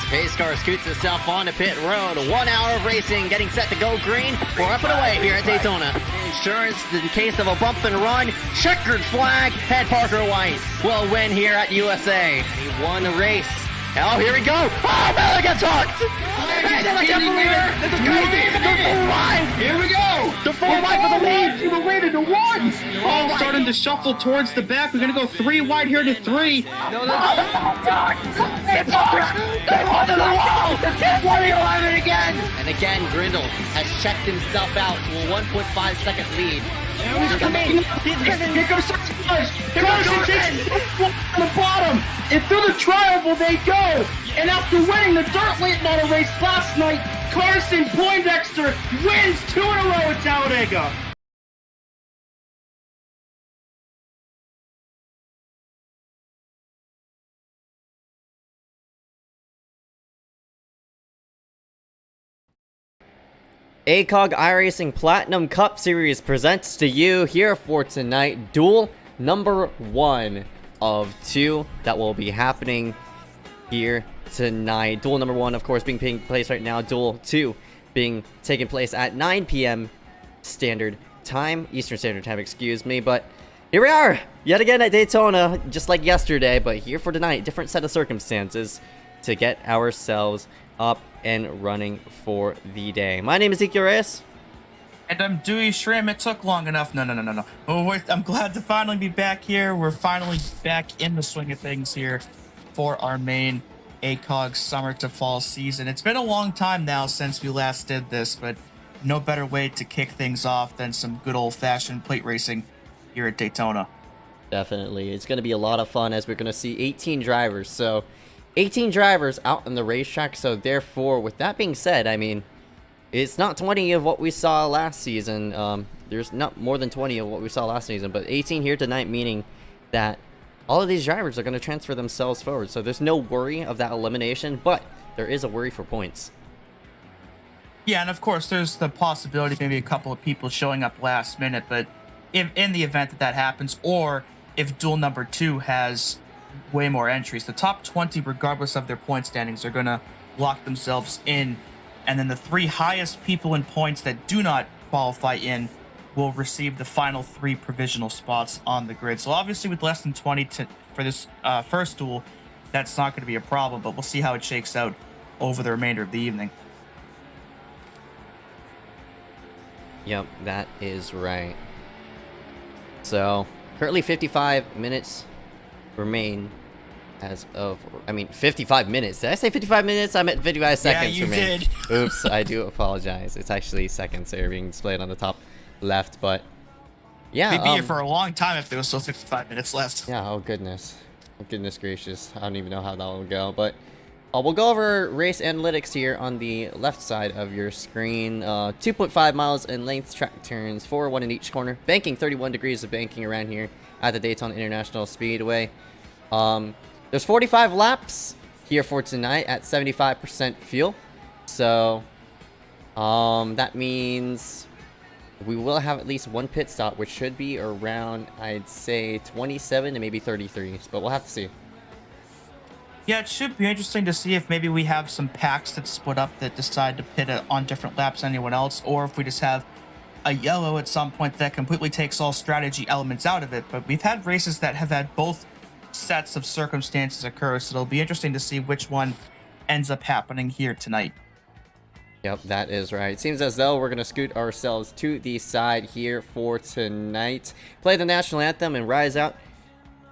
Pace car scoots itself onto pit road. 1 hour of racing, getting set to go green. We're up and away here at Daytona. Insurance in case of a bump and run. Checkered flag. Head Parker White will win here at USA. He won the race. Oh, here we go. Oh, Miller gets hooked. I can't believe it. This is crazy. The 4-5. Here we go. The 4-5 for the lead. To the lead into one. Oh, starting to shuffle towards the back. We're going to go 3 wide here to 3. No. It's over. They're onto the wall. The 10-20-11 again. And again, Grindle has checked himself out to a 1.5-second lead. He's coming. Here comes Sarge. Here comes on the bottom. And through the triangle they go. And after winning the dirt late model race last night, Carson Poindexter wins 2 in a row at Talladega. ACOG iRacing Platinum Cup Series presents to you here for tonight Duel number 1 of 2 that will be happening here tonight. Duel number 1, of course, being taking place right now. Duel 2 being taken place at 9 p.m. Standard Time, Eastern Standard Time, excuse me. But here we are, yet again at Daytona, just like yesterday, but here for tonight. Different set of circumstances to get ourselves up and running for the day. My name is Ezekiel Reyes. And I'm Dewey Shrim. It took long enough. No. I'm glad to finally be back here. We're finally back in the swing of things here for our main ACOG summer to fall season. It's been a long time now since we last did this, but no better way to kick things off than some good old-fashioned plate racing here at Daytona. Definitely. It's going to be a lot of fun as we're going to see 18 drivers. So 18 drivers out on the racetrack, so therefore, with that being said, I mean, it's not 20 of what we saw last season. There's not more than 20 of what we saw last season, but 18 here tonight, meaning that all of these drivers are going to transfer themselves forward. So there's no worry of that elimination, but there is a worry for points. Yeah, and of course, there's the possibility of maybe a couple of people showing up last minute, but in the event that happens, or if Duel number 2 has way more entries, the top 20, regardless of their point standings, are going to lock themselves in, and then the 3 highest people in points that do not qualify in will receive the final 3 provisional spots on the grid. So obviously with less than 20 for this first duel, that's not going to be a problem, but we'll see how it shakes out over the remainder of the evening. Yep, that is right. So currently 55 minutes remain as of, 55 minutes. Did I say 55 minutes? I meant 55 seconds. Yeah, you did. Oops, I do apologize. It's actually seconds that are being displayed on the top left, but yeah. We'd be here for a long time if there was still 55 minutes left. Yeah, oh goodness. Oh, goodness gracious. I don't even know how that will go, but we'll go over race analytics here on the left side of your screen. 2.5 miles in length, track turns, 4-1 in each corner. Banking, 31 degrees of banking around here at the Daytona International Speedway. There's 45 laps here for tonight at 75% fuel. So, that means we will have at least one pit stop, which should be around, I'd say, 27 to maybe 33. But we'll have to see. Yeah, it should be interesting to see if maybe we have some packs that split up that decide to pit on different laps than anyone else, or if we just have a yellow at some point that completely takes all strategy elements out of it. But we've had races that have had both sets of circumstances occur, so it'll be interesting to see which one ends up happening here tonight. Yep, that is right. It seems as though we're going to scoot ourselves to the side here for tonight. Play the national anthem and rise out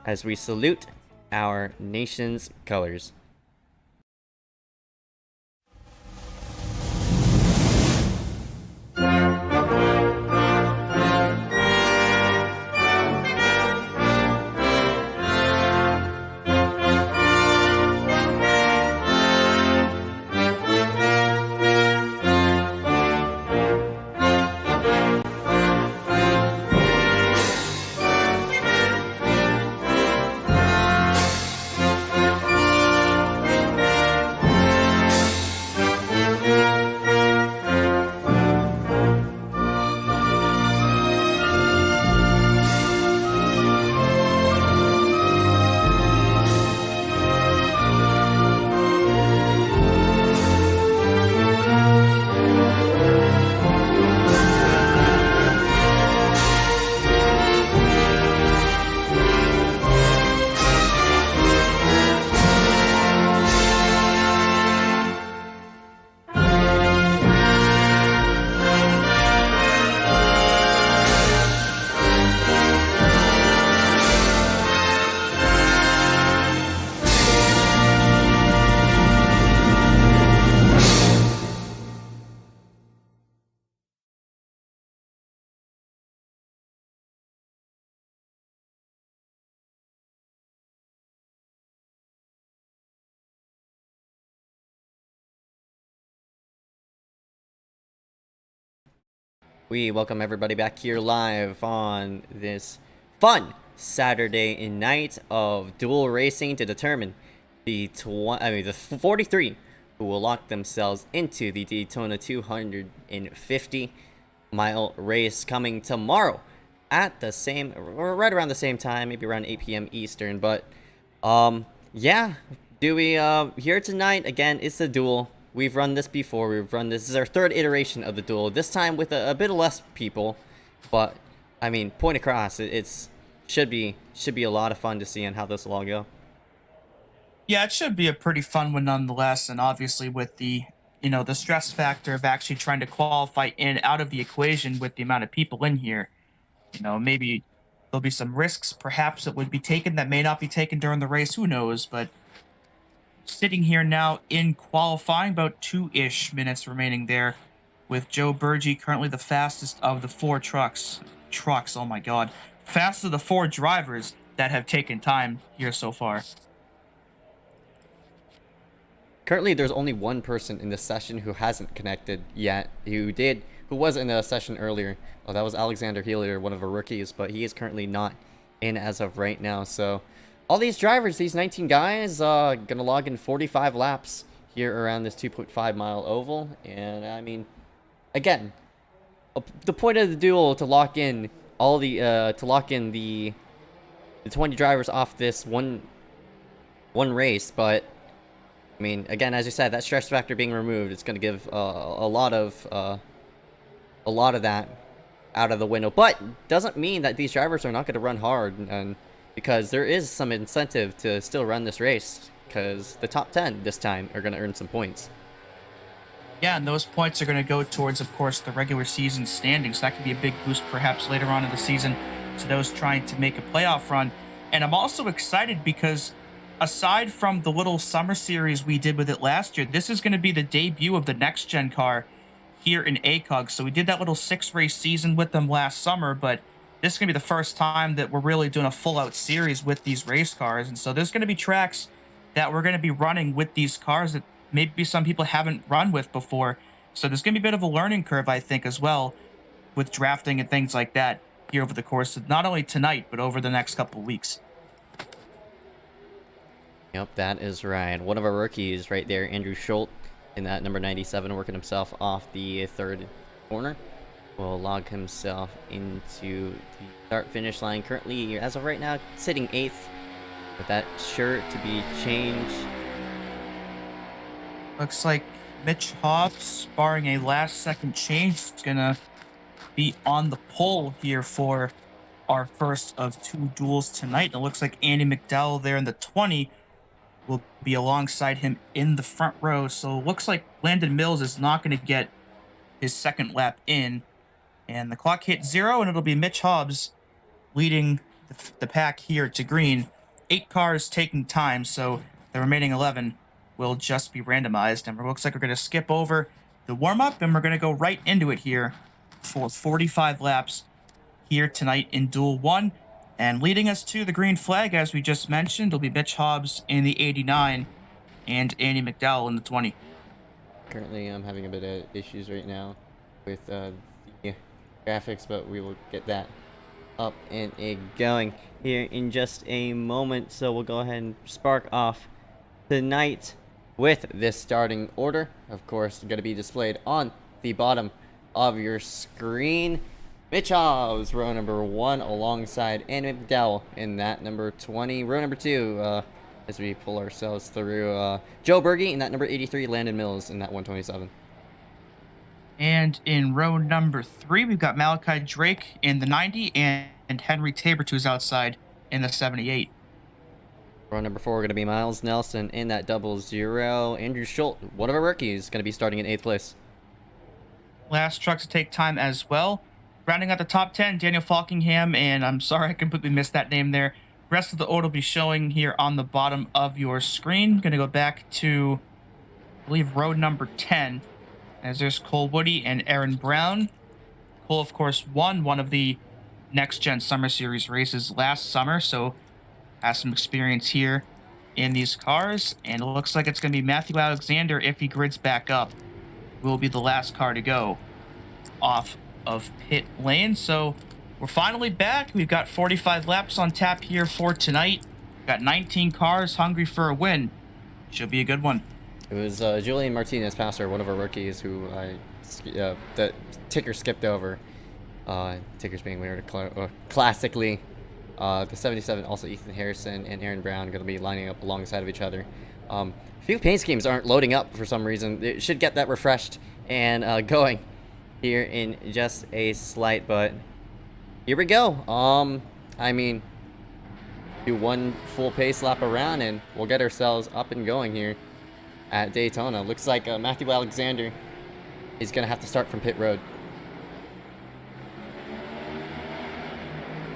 as we salute our nation's colors. We welcome everybody back here live on this fun Saturday night of dual racing to determine the 43 who will lock themselves into the Daytona 250-mile race coming tomorrow at the same, or right around the same time, maybe around 8 p.m. Eastern. But yeah, here tonight again. It's the duel. We've run this before. This is our third iteration of the duel. This time with a bit of less people, but I mean, point across. It's should be a lot of fun to see on how this will all go. Yeah, it should be a pretty fun one nonetheless, and obviously with the the stress factor of actually trying to qualify in out of the equation with the amount of people in here. Maybe there'll be some risks perhaps that would be taken that may not be taken during the race. Who knows? But sitting here now in qualifying, about 2-ish minutes remaining there, with Joe Burgee currently the fastest of the 4 trucks, oh my god, fastest of the 4 drivers that have taken time here so far. Currently, there's only one person in the session who hasn't connected yet, who was in the session earlier. Oh, that was Alexander Healer, one of our rookies, but he is currently not in as of right now. So all these drivers, these 19 guys, gonna log in 45 laps here around this 2.5 mile oval. And I mean, again, the point of the duel to lock in all the the 20 drivers off this one race. But I mean, again, as you said, that stress factor being removed, it's gonna give a lot of that out of the window. But doesn't mean that these drivers are not going to run hard, and because there is some incentive to still run this race, because the top 10 this time are going to earn some points. Yeah, and those points are going to go towards, of course, the regular season standings. That could be a big boost perhaps later on in the season to those trying to make a playoff run. And I'm also excited because aside from the little summer series we did with it last year, this is going to be the debut of the next gen car here in ACOG. So we did that little 6-race season with them last summer, but this is going to be the first time that we're really doing a full-out series with these race cars. And so there's going to be tracks that we're going to be running with these cars that maybe some people haven't run with before. So there's going to be a bit of a learning curve, I think, as well, with drafting and things like that here over the course of not only tonight, but over the next couple of weeks. Yep, that is right. One of our rookies right there, Andrew Schultz, in that number 97, working himself off the third corner, will log himself into the start-finish line. Currently, as of right now, sitting 8th, with that sure to be changed. Looks like Mitch Hobbs, barring a last-second change, is going to be on the pole here for our first of 2 duels tonight. And it looks like Andy McDowell there in the 20 will be alongside him in the front row. So it looks like Landon Mills is not going to get his second lap in. And the clock hit 0, and it'll be Mitch Hobbs leading the pack here to green. 8 cars taking time, so the remaining 11 will just be randomized. And it looks like we're going to skip over the warm-up, and we're going to go right into it here for 45 laps here tonight in Duel 1. And leading us to the green flag, as we just mentioned, will be Mitch Hobbs in the 89 and Andy McDowell in the 20. Currently, I'm having a bit of issues right now with the graphics, but we will get that up and going here in just a moment. So we'll go ahead and spark off tonight with this starting order. Of course, going to be displayed on the bottom of your screen. Mitch Hobbs, row number 1, alongside Andy McDowell in that number 20. Row number 2, as we pull ourselves through, Joe Burgee in that number 83, Landon Mills in that 127. And in row number 3, we've got Malachi Drake in the 90 and Henry Tabert, who's outside, in the 78. Row number 4 going to be Miles Nelson in that 00. Andrew Schultz, one of our rookies, going to be starting in 8th place. Last truck to take time as well. Rounding out the top 10, Daniel Falkingham, and I'm sorry I completely missed that name there. Rest of the order will be showing here on the bottom of your screen. Going to go back to, I believe, row number 10, as there's Cole Woody and Aaron Brown. Cole, of course, won one of the Next Gen Summer Series races last summer, so has some experience here in these cars. And it looks like it's going to be Matthew Alexander, if he grids back up, will be the last car to go off of pit lane. So we're finally back. We've got 45 laps on tap here for tonight. We've got 19 cars hungry for a win. Should be a good one. It was Julian Martinez Passer, one of our rookies, who the ticker skipped over. Tickers being weird, classically. The 77, also Ethan Harrison and Aaron Brown going to be lining up alongside of each other. A few paint schemes aren't loading up for some reason. It should get that refreshed and going here in just a slight, but here we go. I mean, do one full pace lap around and we'll get ourselves up and going here at Daytona. Looks like Matthew Alexander is going to have to start from pit road.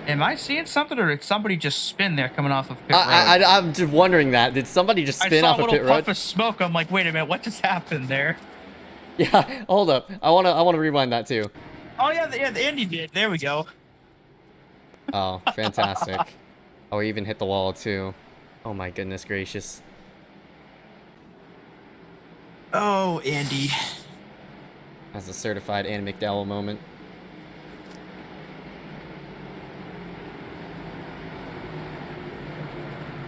Am I seeing something, or did somebody just spin there coming off of pit road? I'm just wondering that. Did somebody just spin off of pit road? I saw a little puff of smoke. I'm like, wait a minute, what just happened there? Yeah, hold up. I wanna rewind that too. Oh yeah, the Andy did. There we go. Oh, fantastic. Oh, he even hit the wall too. Oh my goodness gracious. Oh, Andy. That's a certified Andy McDowell moment.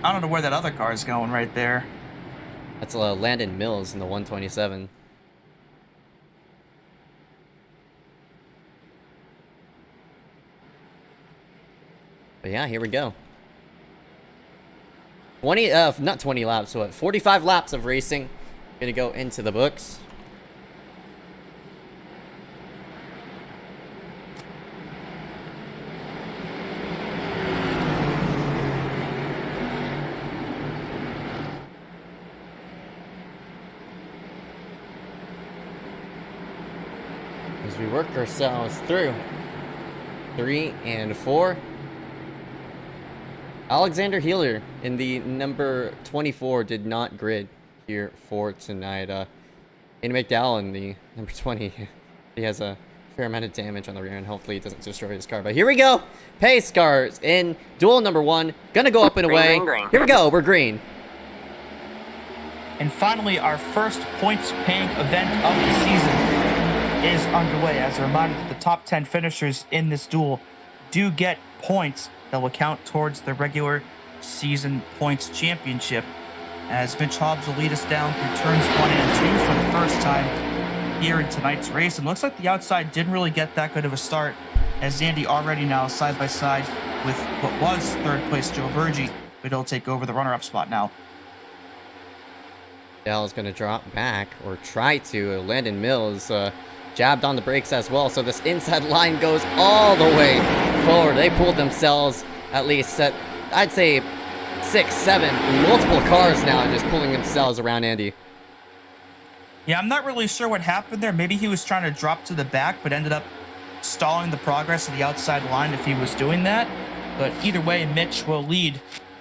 I don't know where that other car is going right there. That's Landon Mills in the 127. But yeah, here we go. 20, not 20 laps, what? 45 laps of racing. Gonna go into the books. As we work ourselves through 3 and 4. Alexander Healer in the number 24 did not grid here for tonight. Andy McDowell in the number 20. He has a fair amount of damage on the rear end. Hopefully it doesn't destroy his car. But here we go. Pace cars in duel number 1. Gonna go up and away. Green. Here we go. We're green. And finally, our first points-paying event of the season is underway. As a reminder that the top 10 finishers in this duel do get points that will count towards the regular season points championship. As Mitch Hobbs will lead us down through turns 1 and 2 for the first time here in tonight's race. And looks like the outside didn't really get that good of a start, as Andy already now side by side with what was third place Joe Berge, but he'll take over the runner-up spot now. Dell is going to drop back, or try to. Landon Mills jabbed on the brakes as well, so this inside line goes all the way forward. They pulled themselves at least at, I'd say, 6, 7, multiple cars now just pulling themselves around Andy. Yeah, I'm not really sure what happened there. Maybe he was trying to drop to the back, but ended up stalling the progress of the outside line if he was doing that. But either way, Mitch will lead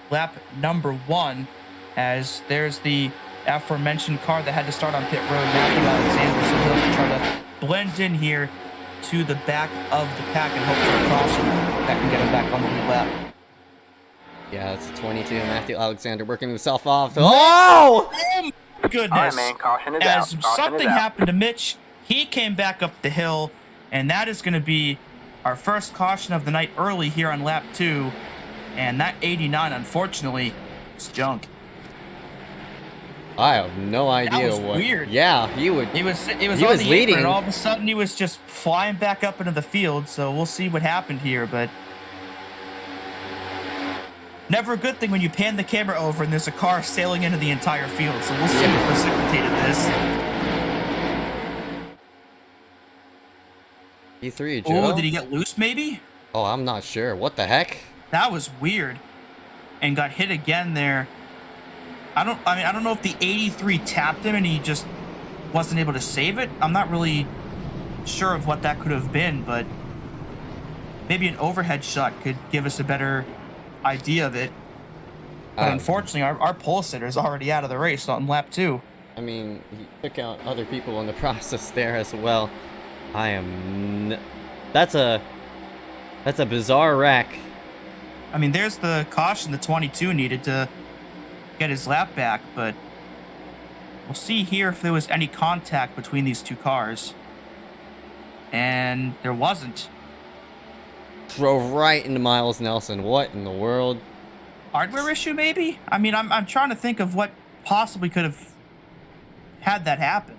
lap number 1, as there's the aforementioned car that had to start on pit road, Matthew Alexander, so he'll have to try to blend in here to the back of the pack and hope for a caution that can get him back on the lead lap. Yeah, it's 22. Matthew Alexander working himself off. Oh! Oh my goodness. All right, man, caution is As out. Caution something is out. happened to Mitch, he came back up the hill, and that is going to be our first caution of the night early here on lap 2. And that 89, unfortunately, is junk. I have no idea was what. weird. Yeah, he would. He was He on was the apron, leading. and all of a sudden he was just flying back up into the field. So we'll see what happened here, but never a good thing when you pan the camera over and there's a car sailing into the entire field. So we'll see what precipitated this. E3, Joe. Oh, did he get loose? Maybe. Oh, I'm not sure. What the heck? That was weird, and got hit again there. I don't know if the 83 tapped him and he just wasn't able to save it. I'm not really sure of what that could have been, but maybe an overhead shot could give us a better idea of it. But unfortunately, our pole sitter is already out of the race on lap 2. I mean, he took out other people in the process there as well. That's a bizarre wreck. I mean, there's the caution the 22 needed to get his lap back, but we'll see here if there was any contact between these two cars. and there wasn't. Drove right into Miles Nelson. What in the world? Hardware issue, maybe? I mean, I'm trying to think of what possibly could have had that happen.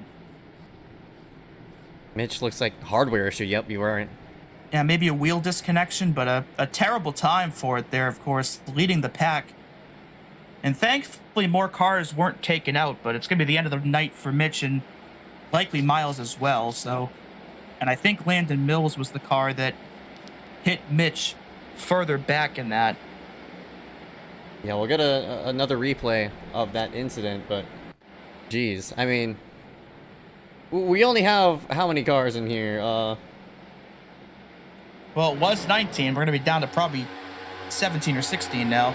Mitch looks like hardware issue. Yep, you were right. Yeah, maybe a wheel disconnection, but a terrible time for it there, of course, leading the pack. And thankfully, more cars weren't taken out, but it's going to be the end of the night for Mitch and likely Miles as well. So, and I think Landon Mills was the car that hit Mitch further back in that. Yeah, we'll get another replay of that incident, but geez, I mean, we only have how many cars in here? Well, it was 19. We're going to be down to probably 17 or 16 now.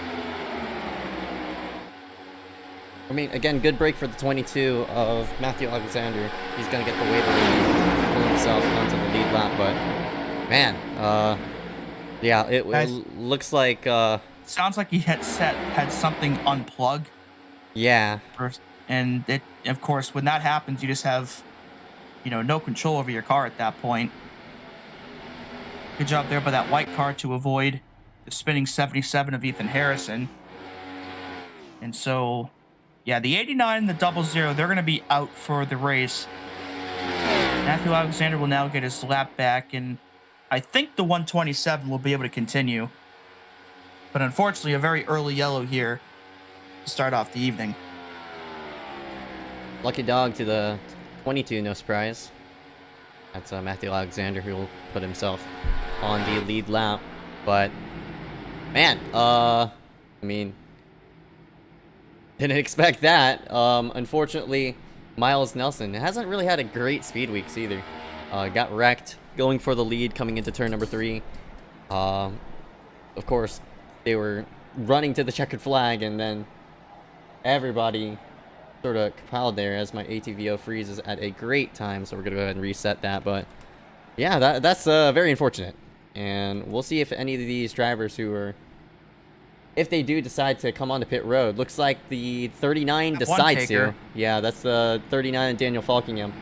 I mean, again, good break for the 22 of Matthew Alexander. He's going to get the weight to pull himself onto the lead lap, but man, yeah, it looks like... Sounds like he had something unplug. Yeah. First, and it, of course, when that happens, you just have, no control over your car at that point. Good job there by that white car to avoid the spinning 77 of Ethan Harrison. And so, yeah, the 89 and the 00, they're going to be out for the race. Matthew Alexander will now get his lap back, and I think the 127 will be able to continue. But unfortunately, a very early yellow here to start off the evening. Lucky dog to the 22, no surprise. That's Matthew Alexander, who will put himself on the lead lap. But, man, I mean, didn't expect that. Unfortunately, Miles Nelson hasn't really had a great speed weeks either. Got wrecked going for the lead coming into turn number 3. Of course, they were running to the checkered flag, and then everybody sort of compiled there as my ATVO freezes at a great time, so we're going to go ahead and reset that. But yeah, that's very unfortunate, and we'll see if any of these drivers who are, if they do decide to come onto pit road. Looks like the 39 decides to. Yeah, that's the 39, Daniel Falkingham.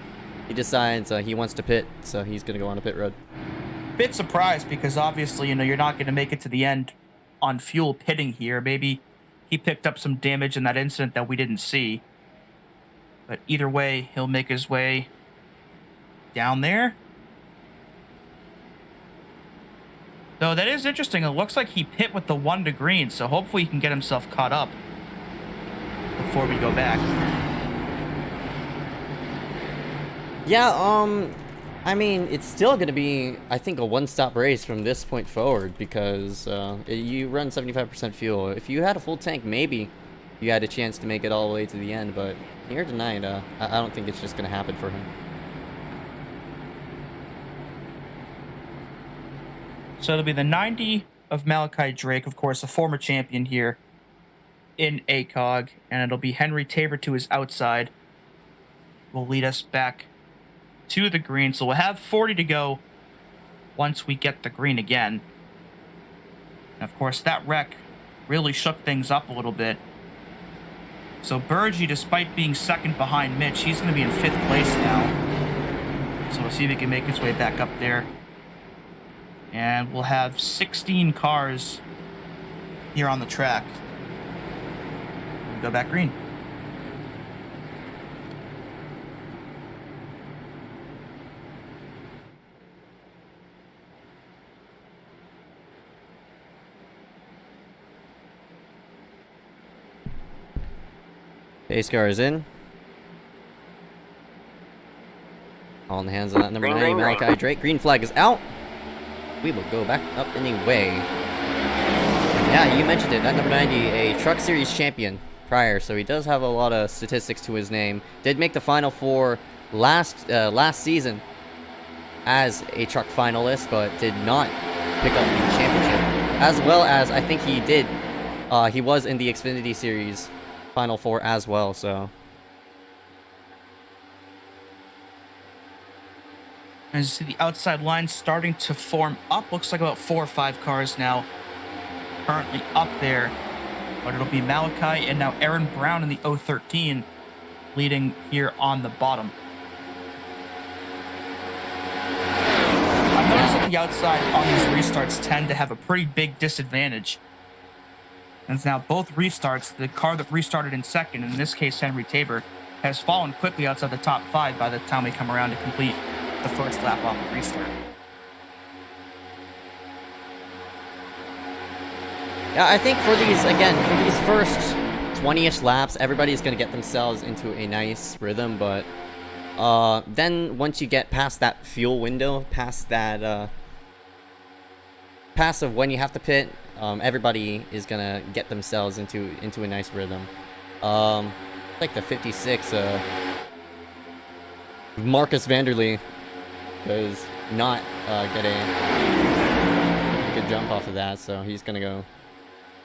He decides he wants to pit, so he's going to go onto pit road. Bit surprised because obviously, you're not going to make it to the end on fuel pitting here. Maybe he picked up some damage in that incident that we didn't see. But either way, he'll make his way down there. Though that is interesting. It looks like he pit with the 1 to green, so hopefully he can get himself caught up before we go back. Yeah, I mean, it's still going to be, I think, a one-stop race from this point forward because you run 75% fuel. If you had a full tank, maybe you had a chance to make it all the way to the end, but here tonight, I don't think it's just going to happen for him. So it'll be the 90 of Malachi Drake, of course, a former champion here in ACOG, and it'll be Henry Tabor to his outside. Will lead us back to the green, so we'll have 40 to go once we get the green again. And of course, that wreck really shook things up a little bit. So Burgee, despite being second behind Mitch, he's going to be in 5th place now. So we'll see if he can make his way back up there. And we'll have 16 cars here on the track. We'll go back green. Pace car is in. All in the hands of that number 90, Malachi Drake. Green flag is out. We will go back up anyway. Yeah, you mentioned it. That number 90, a Truck Series champion prior, so he does have a lot of statistics to his name. Did make the Final Four last season as a truck finalist, but did not pick up the championship. As well as, I think he did. He was in the Xfinity Series Final Four as well, so. As you see the outside line starting to form up. Looks like about 4 or 5 cars now currently up there. But it'll be Malachi and now Aaron Brown in the 013 leading here on the bottom. the outside on these restarts tend to have a pretty big disadvantage. And now both restarts, the car that restarted in second, in this case Henry Tabor, has fallen quickly outside the top 5 by the time we come around to complete the first lap off the restart. Yeah, I think for these, again, for these first 20-ish laps, everybody's going to get themselves into a nice rhythm, but then once you get past that fuel window, past that, past of when you have to pit, everybody is going to get themselves into a nice rhythm. Like the 56, Marcus Vanderlee does not get a good jump off of that, so he's going to go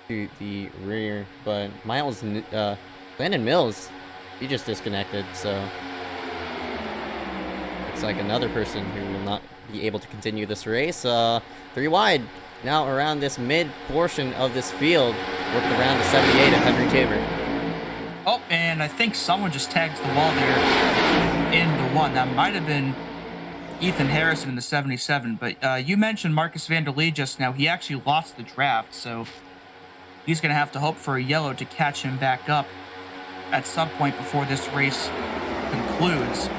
to the rear. But Miles, Landon Mills, he just disconnected, so looks like another person who will not be able to continue this race. 3 wide now around this mid portion of this field, working around the 78 of Henry Tabor. Oh, and I think someone just tagged the wall there in the 1. That might have been Ethan Harrison in the 77, but you mentioned Marcus Vanderlee just now. He actually lost the draft, so he's going to have to hope for a yellow to catch him back up at some point before this race concludes.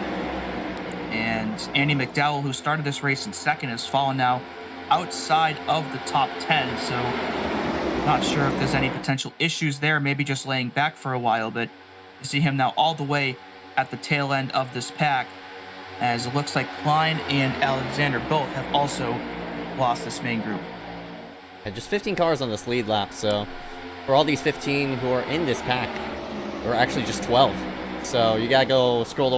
And Andy McDowell, who started this race in second, has fallen now outside of the top 10, so not sure if there's any potential issues there, maybe just laying back for a while, but you see him now all the way at the tail end of this pack, as it looks like Klein and Alexander both have also lost this main group. And just 15 cars on this lead lap, so for all these 15 who are in this pack, or actually just 12. So you gotta go scroll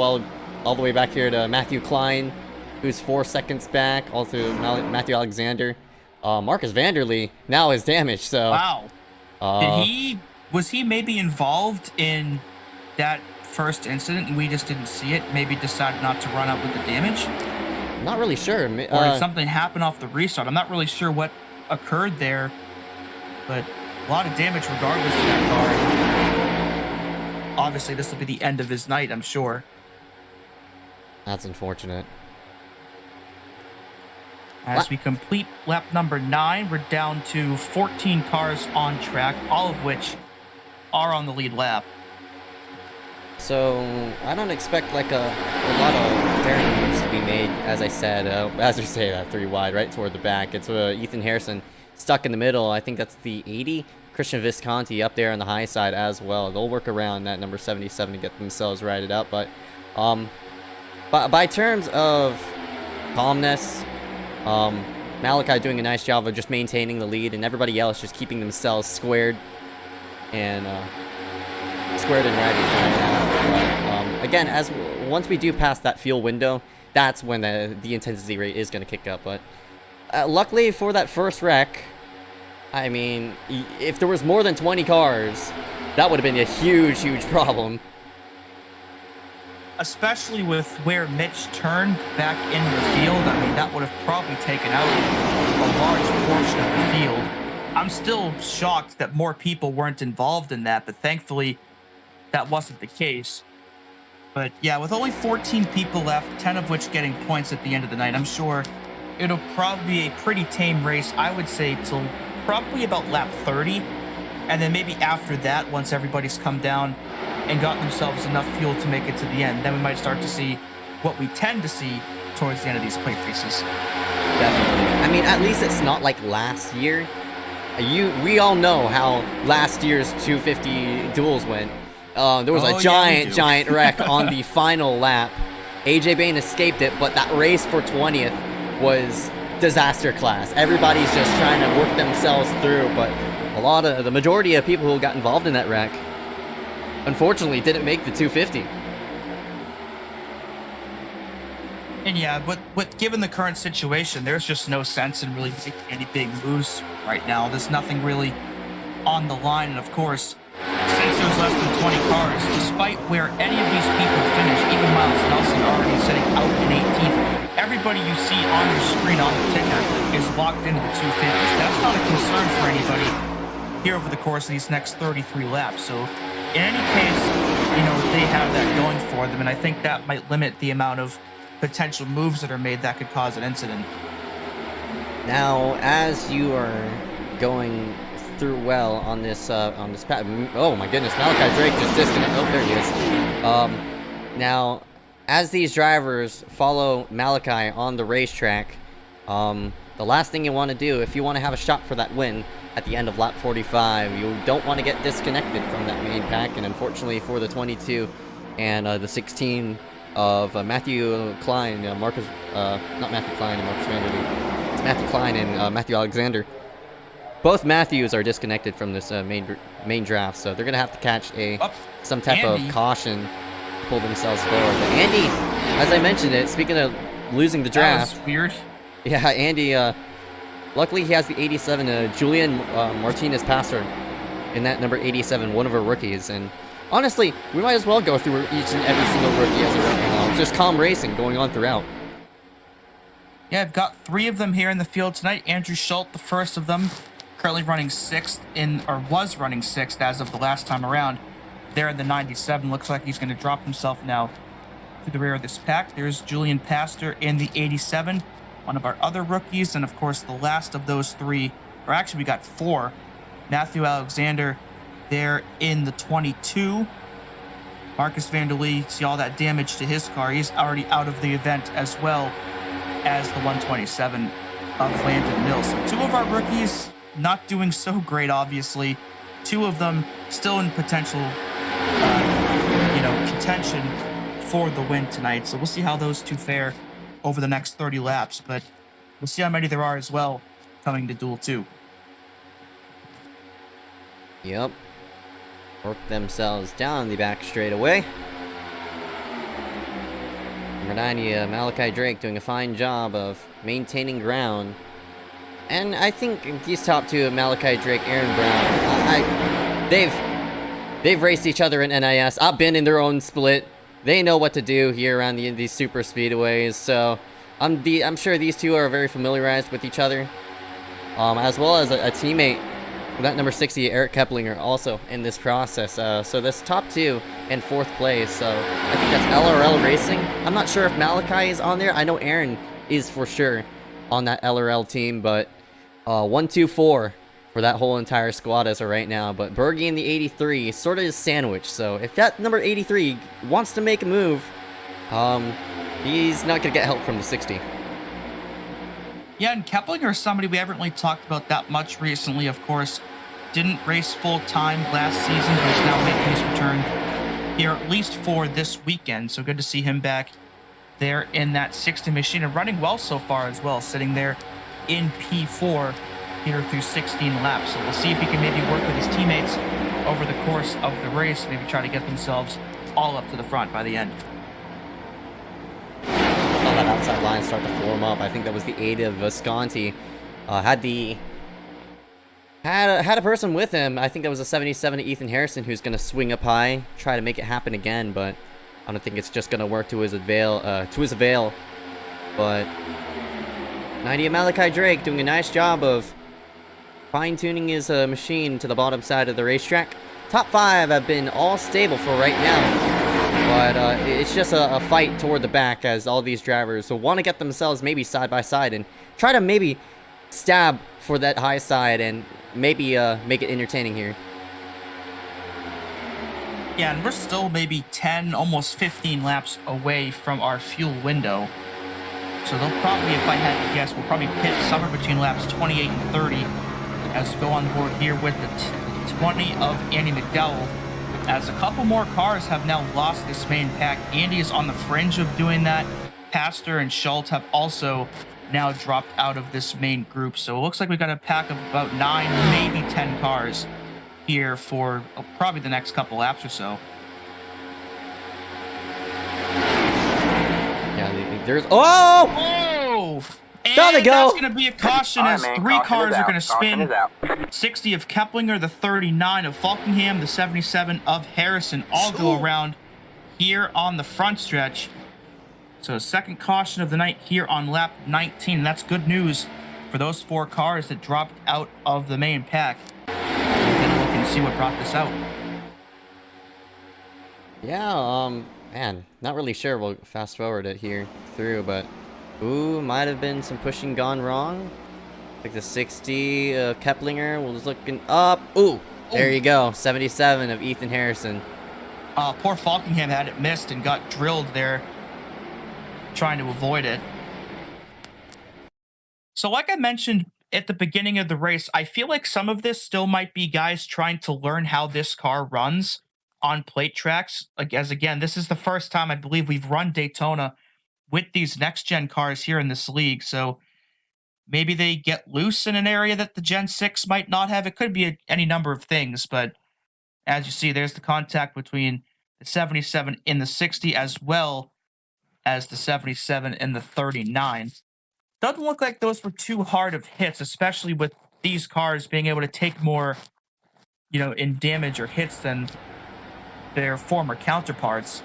all the way back here to Matthew Klein, who's 4 seconds back, also Matthew Alexander. Marcus Vanderlee now is damaged, so... Wow. Was he maybe involved in that first incident and we just didn't see it? Maybe decided not to run out with the damage? Not really sure. Or did something happen off the restart? I'm not really sure what occurred there, but a lot of damage regardless of that car. Obviously, this will be the end of his night, I'm sure. That's unfortunate. As we complete lap number 9, we're down to 14 cars on track, all of which are on the lead lap. So I don't expect like a lot of daring moves to be made, as I said, as we say that 3 wide, right toward the back. It's Ethan Harrison stuck in the middle. I think that's the 80. Christian Visconti up there on the high side as well. They'll work around that number 77 to get themselves righted up. But by terms of calmness, Malachi doing a nice job of just maintaining the lead, and everybody else just keeping themselves squared and ready right now. But, again, once we do pass that fuel window, that's when the intensity rate is going to kick up. But luckily for that first wreck, I mean, if there was more than 20 cars, that would have been a huge problem. Especially with where Mitch turned back into the field, I mean, that would have probably taken out a large portion of the field. I'm still shocked that more people weren't involved in that, but thankfully that wasn't the case. But yeah, with only 14 people left, 10 of which getting points at the end of the night, I'm sure it'll probably be a pretty tame race, I would say, till probably about lap 30. And then maybe after that, once everybody's come down and got themselves enough fuel to make it to the end, then we might start to see what we tend to see towards the end of these plate races. Definitely. I mean, at least it's not like last year. We all know how last year's 250 duels went. There was a giant wreck on the final lap. AJ Bain escaped it, but that race for 20th was disaster class. Everybody's just trying to work themselves through, but the majority of people who got involved in that wreck, unfortunately, didn't make the 250. And yeah, but given the current situation, there's just no sense in really making any big moves right now. There's nothing really on the line, and of course, since there's less than 20 cars, despite where any of these people finish, even Miles Nelson already sitting out in 18th, everybody you see on your screen on the ticker is locked into the 250s. That's not a concern for anybody here over the course of these next 33 laps. So in any case, they have that going for them, and I think that might limit the amount of potential moves that are made that could cause an incident. Now, as you are going through well on this path, oh my goodness, Malachi Drake just disconnected. Oh, there he is. Now, as these drivers follow Malachi on the racetrack, the last thing you want to do, if you want to have a shot for that win at the end of lap 45, you don't want to get disconnected from that main pack. And unfortunately for the 22 and the 16 of Matthew Klein, Marcus, not Matthew Klein and Marcus Vanderleet, it's Matthew Klein and Matthew Alexander. Both Matthews are disconnected from this main draft, so they're gonna have to catch some type of caution to pull themselves forward. But Andy, as I mentioned it, speaking of losing the draft, that was weird. Yeah, Andy. Luckily, he has the 87. Julian Martinez Pastor in that number 87, one of our rookies. And honestly, we might as well go through each and every single rookie as a rookie now. Just calm racing going on throughout. Yeah, I've got 3 of them here in the field tonight. Andrew Schultz, the first of them, currently running 6th was running 6th as of the last time around. There in the 97, looks like he's going to drop himself now to the rear of this pack. There's Julian Pastor in the 87, one of our other rookies, and of course the last of those 3, or actually we got 4. Matthew Alexander there in the 22. Marcus Vanderleet, see all that damage to his car. He's already out of the event, as well as the 127 of Landon Mills. So 2 of our rookies not doing so great, obviously. 2 of them still in potential, contention for the win tonight. So we'll see how those 2 fare over the next 30 laps, but we'll see how many there are as well coming to Duel 2. Yep. Work themselves down the back straightaway. Number 90, Malachi Drake doing a fine job of maintaining ground. And I think these top 2, Malachi Drake, Aaron Brown, they've raced each other in NIS. I've been in their own split. They know what to do here around these super speedways. So I'm sure these 2 are very familiarized with each other, as well as a teammate. That number 60, Eric Keplinger, also in this process. So this top 2 in 4th place. So I think that's LRL Racing. I'm not sure if Malachi is on there. I know Aaron is for sure on that LRL team, but 1, 2, 4 for that whole entire squad as of right now. But Bergie in the 83 sort of is sandwiched. So if that number 83 wants to make a move, he's not going to get help from the 60. Yeah, and Keplinger is somebody we haven't really talked about that much recently, of course. Didn't race full-time last season, but is now making his return here, at least for this weekend. So good to see him back there in that 60 machine, and running well so far as well, sitting there in P4 here through 16 laps. So we'll see if he can maybe work with his teammates over the course of the race, maybe try to get themselves all up to the front by the end. Saw that outside line start to form up. I think that was the 80 of Visconti. Had a person with him. I think that was a 77 Ethan Harrison, who's going to swing up high, try to make it happen again, but I don't think it's just going to work to his avail. But 90 of Malachi Drake doing a nice job of fine-tuning his machine to the bottom side of the racetrack. Top 5 have been all stable for right now, but it's just a fight toward the back, as all these drivers will want to get themselves maybe side by side and try to maybe stab for that high side and maybe make it entertaining here. Yeah, and we're still maybe 10, almost 15 laps away from our fuel window. So they'll probably, if I had to guess, we'll probably pit somewhere between laps 28 and 30 as we go on board here with the 20 of Andy McDowell. As a couple more cars have now lost this main pack. Andy is on the fringe of doing that. Pastor and Schultz have also now dropped out of this main group. So it looks like we've got a pack of about 9, maybe 10 cars here for probably the next couple laps or so. Yeah, there's... Oh! Oh! And There they go. that's going to be a caution as 3 cars are going to spin. 60 of Keplinger, the 39 of Falkingham, the 77 of Harrison all go around here on the front stretch. So second caution of the night here on lap 19. And that's good news for those 4 cars that dropped out of the main pack. We're going to look and see what brought this out. Yeah, man, not really sure. We'll fast forward it here through, but ooh, might have been some pushing gone wrong. Like the 60, Keplinger was looking up. Ooh, there you go. 77 of Ethan Harrison. Poor Falkingham had it missed and got drilled there, trying to avoid it. So like I mentioned at the beginning of the race, I feel like some of this still might be guys trying to learn how this car runs on plate tracks. Like, as again, this is the first time I believe we've run Daytona with these next-gen cars here in this league. So maybe they get loose in an area that the Gen 6 might not have. It could be any number of things, but as you see, there's the contact between the 77 and the 60, as well as the 77 and the 39. Doesn't look like those were too hard of hits, especially with these cars being able to take more, in damage or hits than their former counterparts.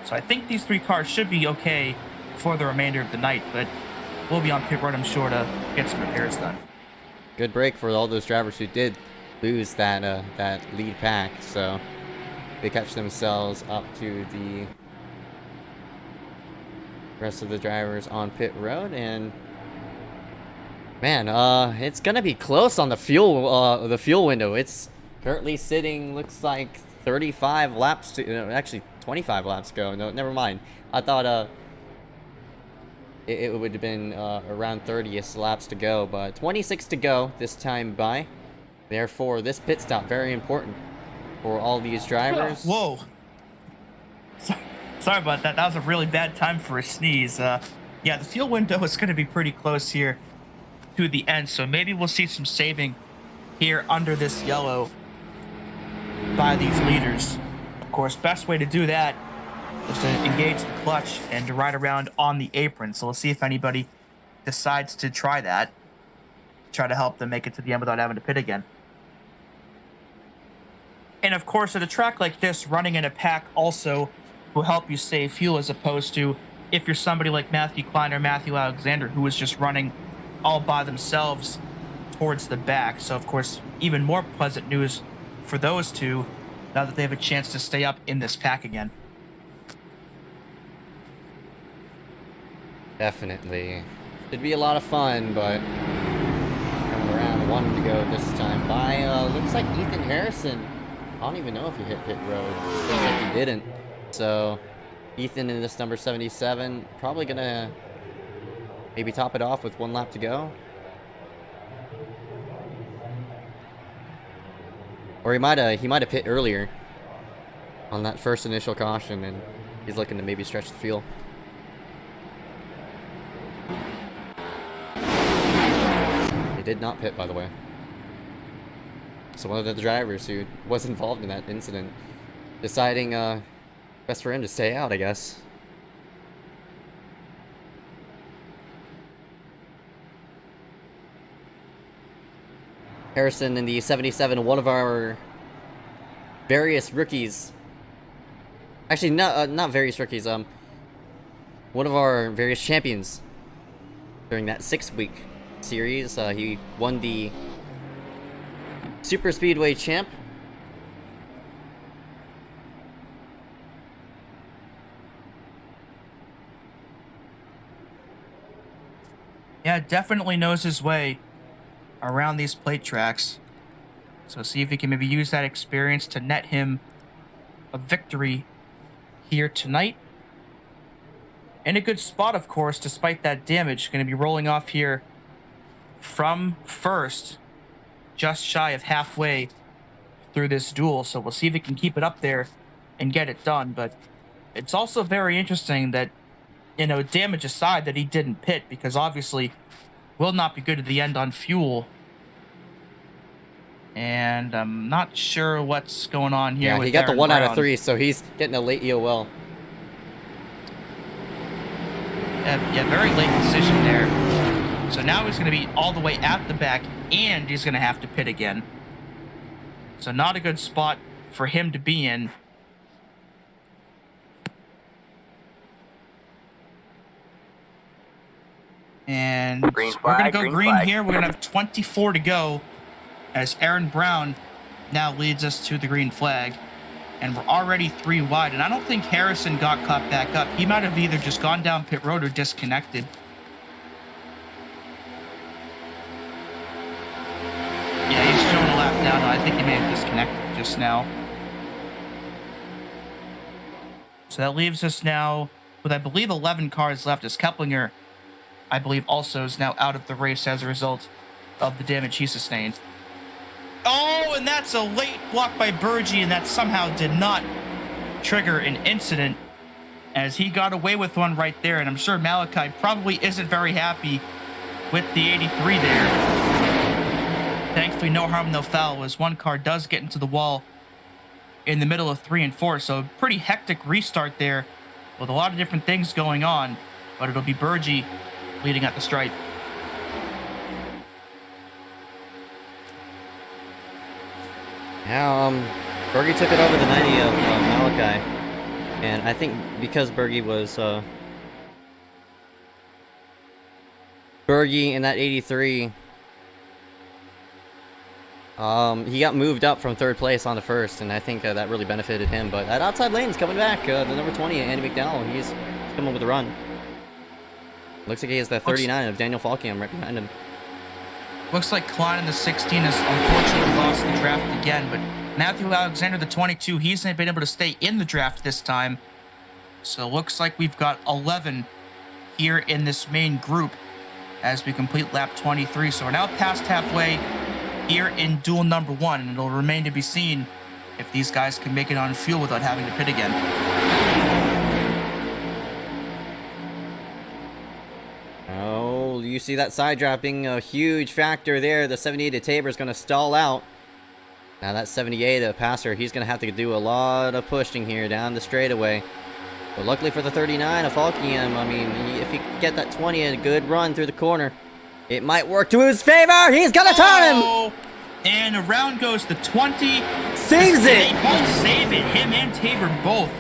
So I think these three cars should be okay for the remainder of the night, but we'll be on pit road, I'm sure, to get some repairs done. Good break for all those drivers who did lose that lead pack, so they catch themselves up to the rest of the drivers on pit road. And man, it's gonna be close on the fuel window. It's currently sitting, looks like 35 laps to actually 25 laps to go. No, never mind. I thought it would have been around 30 laps to go, but 26 to go this time by. Therefore, this pit stop very important for all these drivers. Whoa. Sorry about that. That was a really bad time for a sneeze. Yeah, the fuel window is going to be pretty close here to the end, so maybe we'll see some saving here under this yellow by these leaders. Of course, best way to do that is to engage the clutch and to ride around on the apron. So we'll see if anybody decides to try that. Try to help them make it to the end without having to pit again. And of course, at a track like this, running in a pack also will help you save fuel, as opposed to if you're somebody like Matthew Klein or Matthew Alexander, who is just running all by themselves towards the back. So of course, even more pleasant news for those two, now that they have a chance to stay up in this pack again. Definitely. Should be a lot of fun, but coming around, one to go this time by. Looks like Ethan Harrison. I don't even know if he hit pit road. I think he didn't. So, Ethan in this number 77, probably gonna maybe top it off with 1 lap to go. Or he might have pit earlier on that first initial caution, and he's looking to maybe stretch the fuel. He did not pit, by the way. So one of the drivers who was involved in that incident deciding best for him to stay out, I guess. Harrison in the 77, one of our various rookies. Actually, not various rookies. One of our various champions during that 6-week series. He won the Super Speedway champ. Yeah, definitely knows his way around these plate tracks. So see if he can maybe use that experience to net him a victory here tonight. In a good spot, of course, despite that damage. Going to be rolling off here from first, just shy of halfway through this duel. So we'll see if he can keep it up there and get it done. But it's also very interesting that, damage aside, that he didn't pit, because obviously will not be good at the end on fuel. And I'm not sure what's going on here. Yeah, he got the 1 out of 3, so he's getting a late EOL. Yeah, very late decision there. So now he's going to be all the way at the back, and he's going to have to pit again. So not a good spot for him to be in. And we're going to go green here. We're going to have 24 to go as Aaron Brown now leads us to the green flag. And we're already 3 wide. And I don't think Harrison got caught back up. He might have either just gone down pit road or disconnected. think he may have disconnected just now. So that leaves us now with, I believe, 11 cars left, as Keplinger, I believe, also is now out of the race as a result of the damage he sustained. Oh, and that's a late block by Burgi, and that somehow did not trigger an incident, as he got away with one right there, and I'm sure Malachi probably isn't very happy with the 83 there. Thankfully, no harm, no foul, as one car does get into the wall in the middle of 3 and 4, so a pretty hectic restart there with a lot of different things going on, but it'll be Burgi leading at the stripe. Now, Burgi took it over the 90 of Malachi, and I think because Burgi was, Burgi in that 83, he got moved up from 3rd place on the first, and I think that really benefited him. But that outside lane's coming back. The number 20, Andy McDowell, he's coming with a run. Looks like he has the 39 of Daniel Falkingham right behind him. Looks like Klein in the 16 has unfortunately lost the draft again, but Matthew Alexander, the 22, he's been able to stay in the draft this time. So it looks like we've got 11 here in this main group as we complete lap 23. So we're now past halfway here in duel number 1, and it'll remain to be seen if these guys can make it on fuel without having to pit again. Oh, you see that side drop being a huge factor there. The 78 of Tabor is going to stall out. Now that 78 of Passer, he's going to have to do a lot of pushing here down the straightaway. But luckily for the 39 of Falkingham, I mean, if he can get that 20 and a good run through the corner, it might work to his favor. He's going to turn him. And around goes the 20. Saves it. They both save it. Him and Tabor both.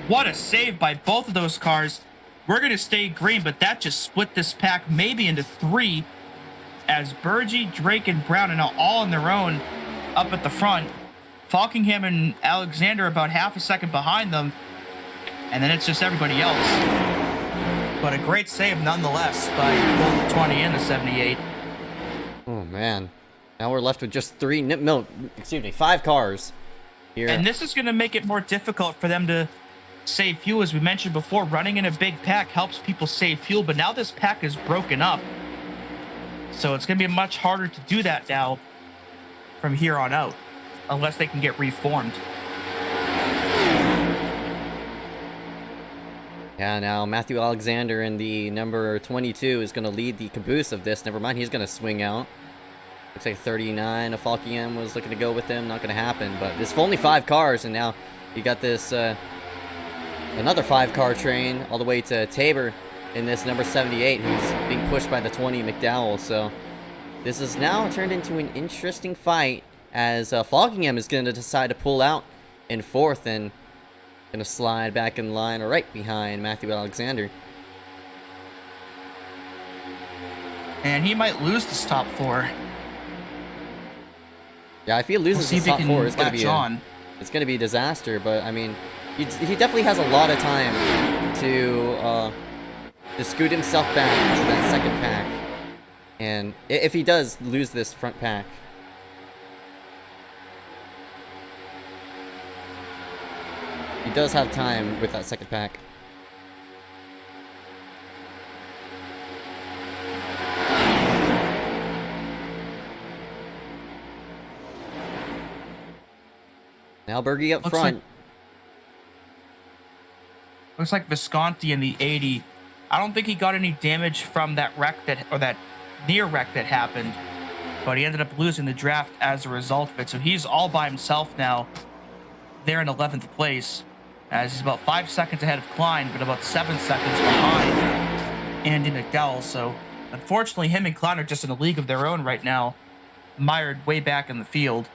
What a save by both of those cars. We're going to stay green, but that just split this pack maybe into 3, as Burgi, Drake, and Brown are now all on their own up at the front. Falkingham and Alexander about half a second behind them, and then it's just everybody else. But a great save nonetheless by both the 20 and the 78. Oh, man. Now we're left with just 5 cars here. And this is going to make it more difficult for them to save fuel. As we mentioned before, running in a big pack helps people save fuel, but now this pack is broken up, so it's going to be much harder to do that now from here on out, unless they can get reformed. Yeah, now Matthew Alexander in the number 22 is going to lead the caboose of this. Never mind, he's going to swing out. Looks like 39 of Falkingham was looking to go with him. Not going to happen, but there's only 5 cars, and now you got this another 5-car train all the way to Tabor in this number 78, who's being pushed by the 20 McDowell. So this is now turned into an interesting fight, as Falkingham is going to decide to pull out in 4th and going to slide back in line right behind Matthew Alexander. And he might lose this top 4. Yeah, if he loses We'll the top 4, it's going to be a disaster. But I mean, he definitely has a lot of time to scoot himself back to that second pack. And if he does lose this front pack, he does have time with that second pack. Now Burgi up front. Looks like Visconti in the 80. I don't think he got any damage from that wreck that near wreck that happened, but he ended up losing the draft as a result of it. So he's all by himself now, there in 11th place, as he's about 5 seconds ahead of Klein, but about 7 seconds behind Andy McDowell. So unfortunately, him and Klein are just in a league of their own right now, mired way back in the field.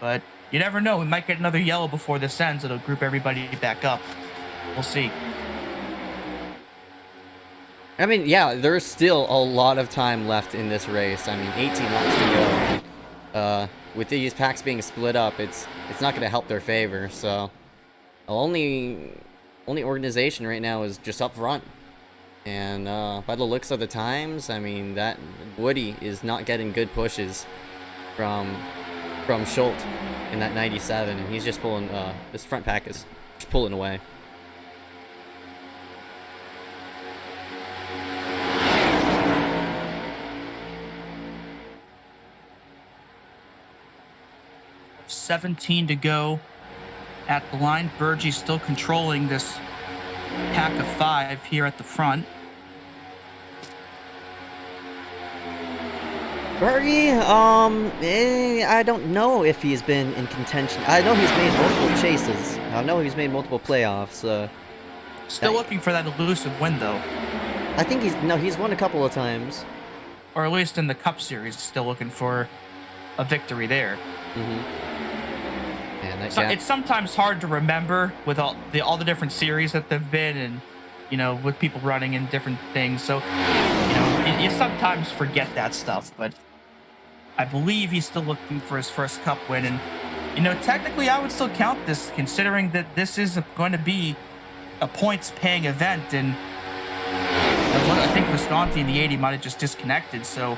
But you never know, we might get another yellow before this ends. It'll group everybody back up. We'll see. I mean, yeah, there's still a lot of time left in this race. I mean, 18 laps to go. With these packs being split up, it's not going to help their favor. So, the only organization right now is just up front. And by the looks of the times, I mean, that Woody is not getting good pushes from from Schultz in that 97, and he's just pulling, this front pack is just pulling away. $17 to go at the line. Bergie still controlling this pack of 5 here at the front. Bergie, I don't know if he's been in contention. I know he's made multiple chases. I know he's made multiple playoffs. Still looking for that elusive win, though. I think he's won a couple of times. Or at least in the Cup Series, still looking for a victory there. And so it's sometimes hard to remember with all the different series that they've been, and you know, with people running in different things. So you know, you sometimes forget that stuff. But I believe he's still looking for his first Cup win, and you know, technically, I would still count this, considering that this is going to be a points-paying event, and I think Visconti in the 80 might have just disconnected. So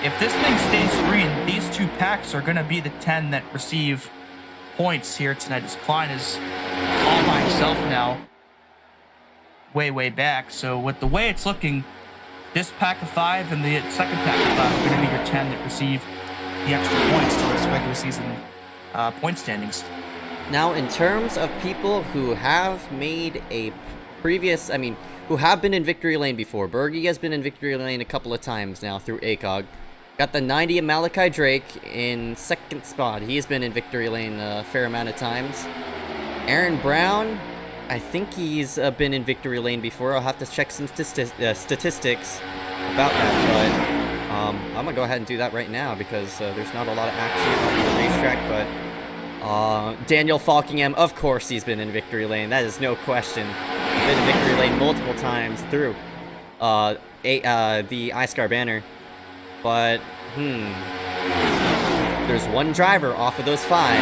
if this thing stays green, these 2 packs are going to be the 10 that receive points here tonight, as Klein is all by himself now, way back. So with the way it's looking, this pack of 5 and the second pack of 5 are going to be your 10 that receive the extra points to this regular season point standings. Now, in terms of people who have made a previous, who have been in victory lane before, Bergie has been in victory lane a couple of times now through ACOG. Got the 90 of Malachi Drake in second spot. He's been in victory lane a fair amount of times. Aaron Brown, I think he's been in victory lane before. I'll have to check some statistics about that, but I'm going to go ahead and do that right now because there's not a lot of action on the racetrack, but Daniel Falkingham, of course he's been in victory lane. That is no question. He's been in victory lane multiple times through the iScar banner. But, there's one driver off of those 5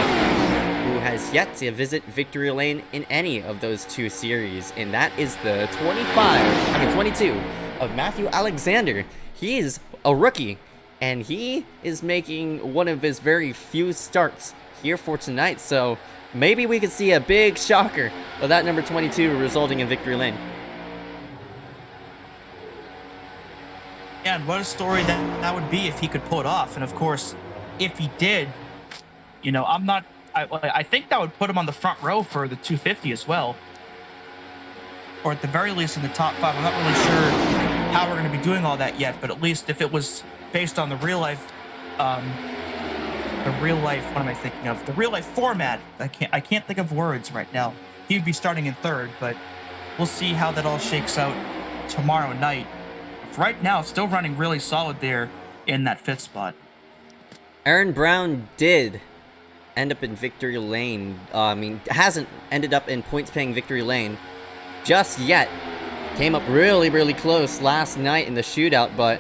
who has yet to visit victory lane in any of those 2 series, and that is the 22 of Matthew Alexander. He is a rookie, and he is making one of his very few starts here for tonight, so maybe we could see a big shocker of that number 22 resulting in victory lane. Yeah, and what a story that would be if he could pull it off. And of course, if he did, you know, I think that would put him on the front row for the 250 as well. Or at the very least in the top 5. I'm not really sure how we're going to be doing all that yet, but at least if it was based on the real life, what am I thinking of? The real life format. I can't think of words right now. He would be starting in 3rd, but we'll see how that all shakes out tomorrow night. Right now, still running really solid there in that 5th spot. Aaron Brown did end up in victory lane. Hasn't ended up in points-paying victory lane just yet. Came up really close last night in the shootout, but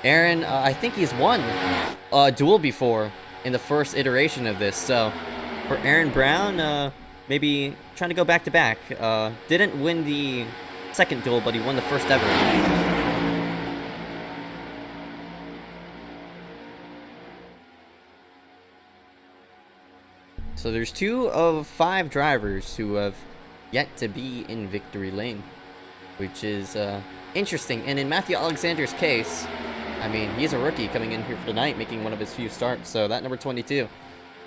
Aaron, I think he's won Duel before in the first iteration of this. So for Aaron Brown, maybe trying to go back-to-back. Didn't win the second Duel, but he won the first ever. So there's 2 of 5 drivers who have yet to be in victory lane, which is interesting. And in Matthew Alexander's case, he's a rookie coming in here for tonight, making one of his few starts. So that number 22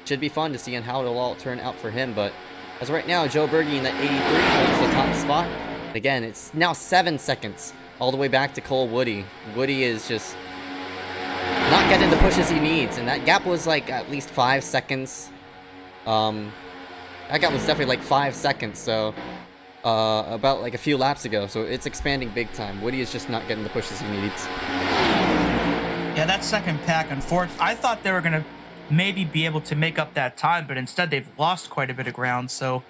should be fun to see on how it'll all turn out for him. But as of right now, Joe Bergie in that 83 holds the top spot. Again, it's now 7 seconds all the way back to Cole Woody. Woody is just not getting the pushes he needs, and that gap was like at least 5 seconds. That gap was definitely like 5 seconds, so about like a few laps ago, so it's expanding big time. Woody is just not getting the pushes he needs. Yeah, that second pack, unfortunately, I thought they were going to maybe be able to make up that time, but instead they've lost quite a bit of ground, so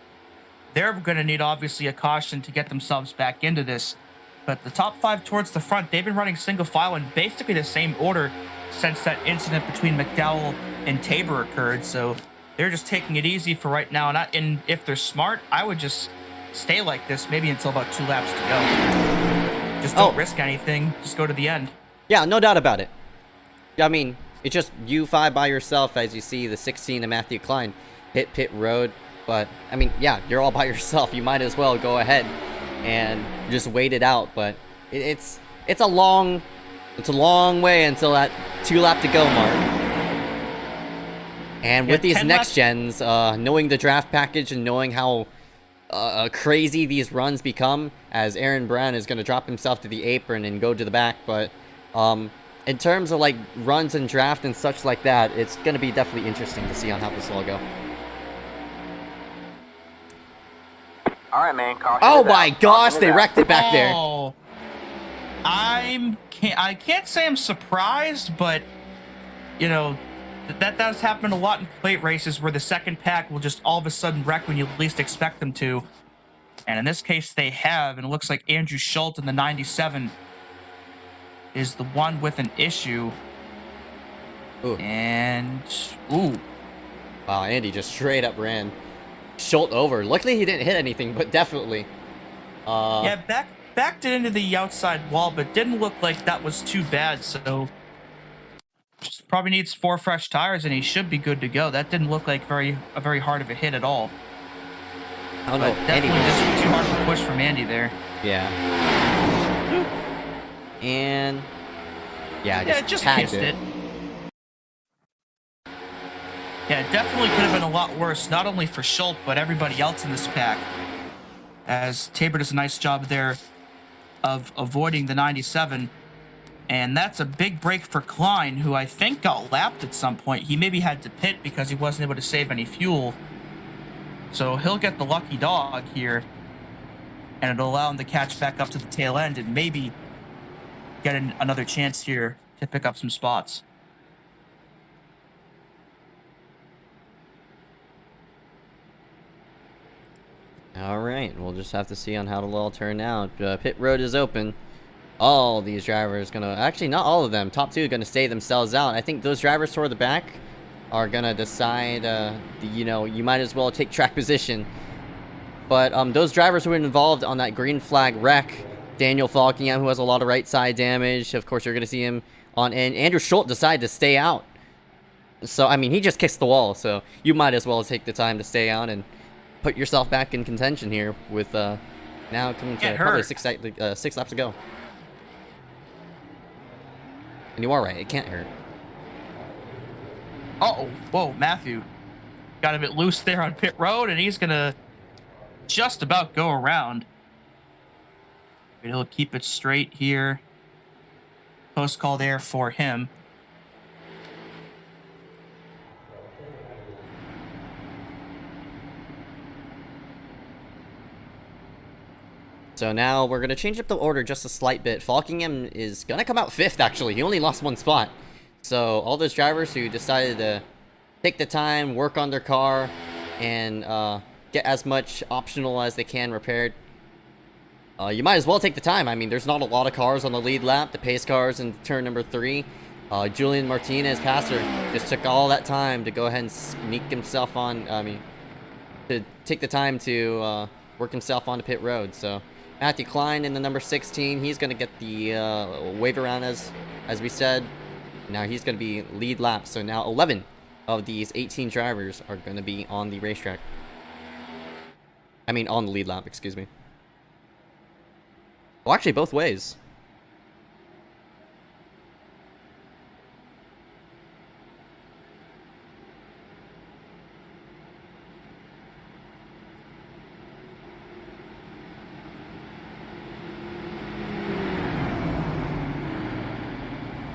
they're going to need obviously a caution to get themselves back into this. But the top 5 towards the front, they've been running single file in basically the same order since that incident between McDowell and Tabor occurred, so they're just taking it easy for right now, and if they're smart, I would just stay like this maybe until about 2 laps to go. Just don't risk anything. Just go to the end. Yeah, no doubt about it. it's just you 5 by yourself as you see the 16 and Matthew Klein hit pit road. But I mean, yeah, you're all by yourself. You might as well go ahead and just wait it out. But it's a long way until that 2 lap to go mark. And with these next gens, knowing the draft package and knowing how crazy these runs become, as Aaron Brown is going to drop himself to the apron and go to the back. But in terms of like runs and draft and such like that, it's going to be definitely interesting to see on how this will go. All right, man. Oh my gosh, they wrecked it back there. I can't say I'm surprised, but you know, that does happen a lot in plate races where the second pack will just all of a sudden wreck when you least expect them to. And in this case, they have, and it looks like Andrew Schultz in the 97 is the one with an issue. Ooh. And ooh. Wow, Andy just straight up ran Schultz over. Luckily he didn't hit anything, but definitely. Yeah, backed it into the outside wall, but didn't look like that was too bad, so just probably needs 4 fresh tires and he should be good to go. That didn't look like very hard of a hit at all. Oh no, definitely just too hard of a push from Andy there. Yeah. And yeah, just tagged kissed it. Yeah, it definitely could have been a lot worse, not only for Schultz, but everybody else in this pack. As Tabor does a nice job there of avoiding the 97. And that's a big break for Klein, who I think got lapped at some point. He maybe had to pit because he wasn't able to save any fuel. So he'll get the lucky dog here. And it'll allow him to catch back up to the tail end and maybe get another chance here to pick up some spots. Alright, we'll just have to see on how it'll all turn out. Pit road is open. All these drivers gonna, actually not all of them, top 2 gonna stay themselves out. I think those drivers toward the back are gonna decide, you know, you might as well take track position. But those drivers who were involved on that green flag wreck, Daniel Falkingham, who has a lot of right side damage, of course you're gonna see him on in. Andrew Schultz decided to stay out. So, I mean, he just kissed the wall, so you might as well take the time to stay out and put yourself back in contention here with now coming to probably 6 laps to go. And you are right, it can't hurt. Uh-oh. Whoa, Matthew got a bit loose there on pit road, and he's going to just about go around. But he'll keep it straight here. Post call there for him. So now we're going to change up the order just a slight bit. Falkingham is going to come out 5th, actually. He only lost 1 spot. So all those drivers who decided to take the time, work on their car, and get as much optional as they can repaired, you might as well take the time. I mean, there's not a lot of cars on the lead lap. The pace cars in turn number 3. Julian Martinez, passer, just took all that time to go ahead and sneak himself on, to take the time to work himself onto pit road. So Matthew Klein in the number 16, he's going to get the wave around as we said. Now he's going to be lead lap. So now 11 of these 18 drivers are going to be on the racetrack. I mean, on the lead lap, excuse me. Well, actually, both ways.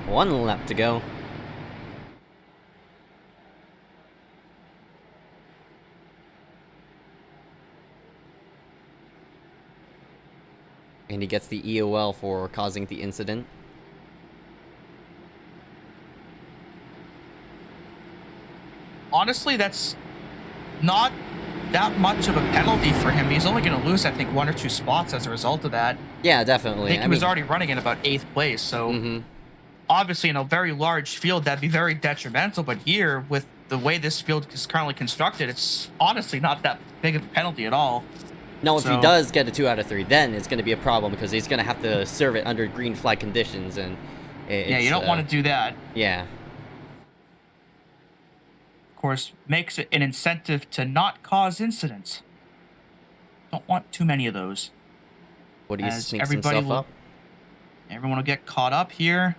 One lap to go. And he gets the EOL for causing the incident. Honestly, that's not that much of a penalty for him. He's only going to lose, I think, 1 or 2 spots as a result of that. Yeah, definitely. I think he was already running in about 8th place, so obviously in a very large field, that'd be very detrimental. But here, with the way this field is currently constructed, it's honestly not that big of a penalty at all. No, if he does get a 2 out of 3, then it's going to be a problem because he's going to have to serve it under green flag conditions, and yeah, you don't want to do that. Yeah. course, makes it an incentive to not cause incidents. Don't want too many of those. What do you As sneak everybody himself will- up? Everyone will get caught up here.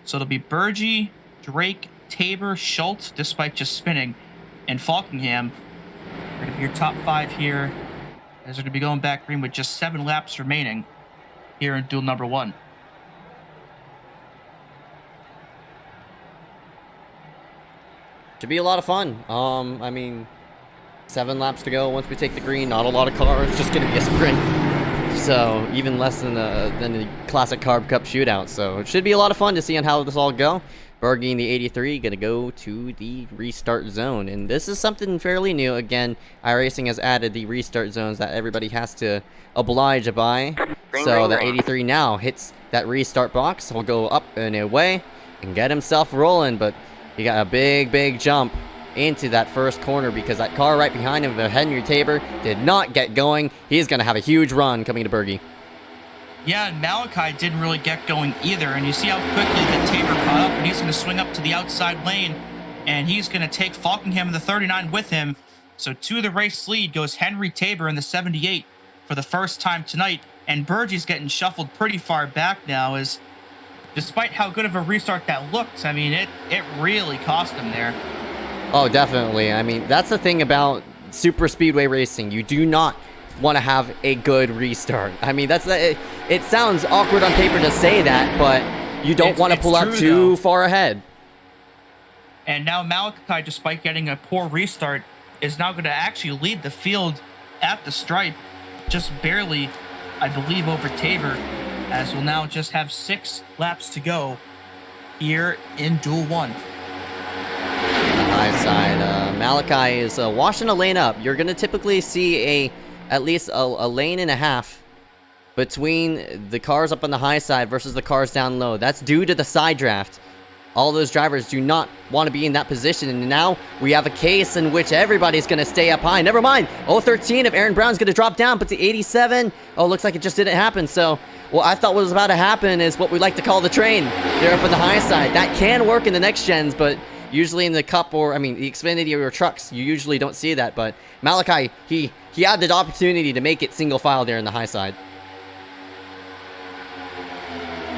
So it'll be Burgee, Drake, Tabor, Schultz, despite just spinning, and Falkingham are going to be your top 5 here, as they're going to be going back green with just 7 laps remaining here in duel number 1. Should be a lot of fun. I mean, 7 laps to go. Once we take the green, not a lot of cars. Just gonna be a sprint. So even less than the classic Carb Cup shootout. So it should be a lot of fun to see on how this all go. Bergie in the 83 gonna go to the restart zone, and this is something fairly new. Again, iRacing has added the restart zones that everybody has to oblige by. So the 83 now hits that restart box. He'll go up and away and get himself rolling, but he got a big jump into that first corner because that car right behind him, Henry Tabor, did not get going. He's going to have a huge run coming to Bergie. Yeah, and Malachi didn't really get going either, and you see how quickly the Tabor caught up, and he's going to swing up to the outside lane, and he's going to take Falkingham in the 39 with him. So to the race lead goes Henry Tabor in the 78 for the first time tonight, and Bergie's getting shuffled pretty far back now, as despite how good of a restart that looked, I mean, it really cost him there. Oh, definitely. I mean, that's the thing about super speedway racing. You do not want to have a good restart. I mean, it sounds awkward on paper to say that, but you don't want to pull out too far ahead. And now Malachi, despite getting a poor restart, is now going to actually lead the field at the stripe, just barely, I believe, over Tabor, as we'll now just have 6 laps to go here in Duel 1. High side, Malachi is washing a lane up. You're gonna typically see at least a lane and a half between the cars up on the high side versus the cars down low. That's due to the side draft. All those drivers do not want to be in that position, and now we have a case in which everybody's gonna stay up high. Never mind, 013 if Aaron Brown's gonna drop down, but the 87, oh, looks like it just didn't happen. So what I thought was about to happen is what we like to call the train. They're up on the high side. That can work in the next gens, but usually in the Cup or, I mean, the Xfinity or trucks, you usually don't see that. But Malachi, he had the opportunity to make it single file there in the high side.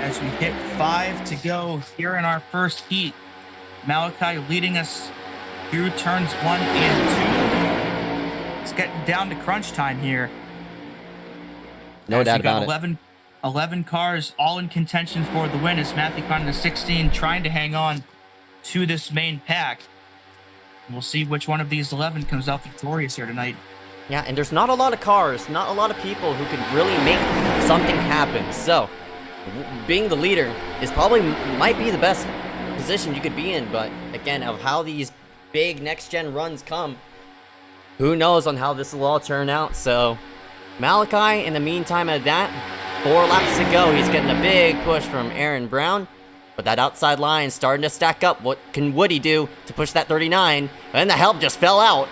As we hit 5 to go here in our first heat, Malachi leading us through turns 1 and 2. It's getting down to crunch time here. No doubt about it. 11 cars all in contention for the win, as Matthew Conn in the 16 trying to hang on to this main pack. We'll see which one of these 11 comes out victorious here tonight. Yeah, and there's not a lot of cars, not a lot of people who can really make something happen. So, being the leader is probably might be the best position you could be in, but again, of how these big next-gen runs come, who knows on how this will all turn out. So, Malachi, in the meantime, at that, 4 laps to go. He's getting a big push from Aaron Brown. But that outside line starting to stack up. What can Woody do to push that 39? And the help just fell out.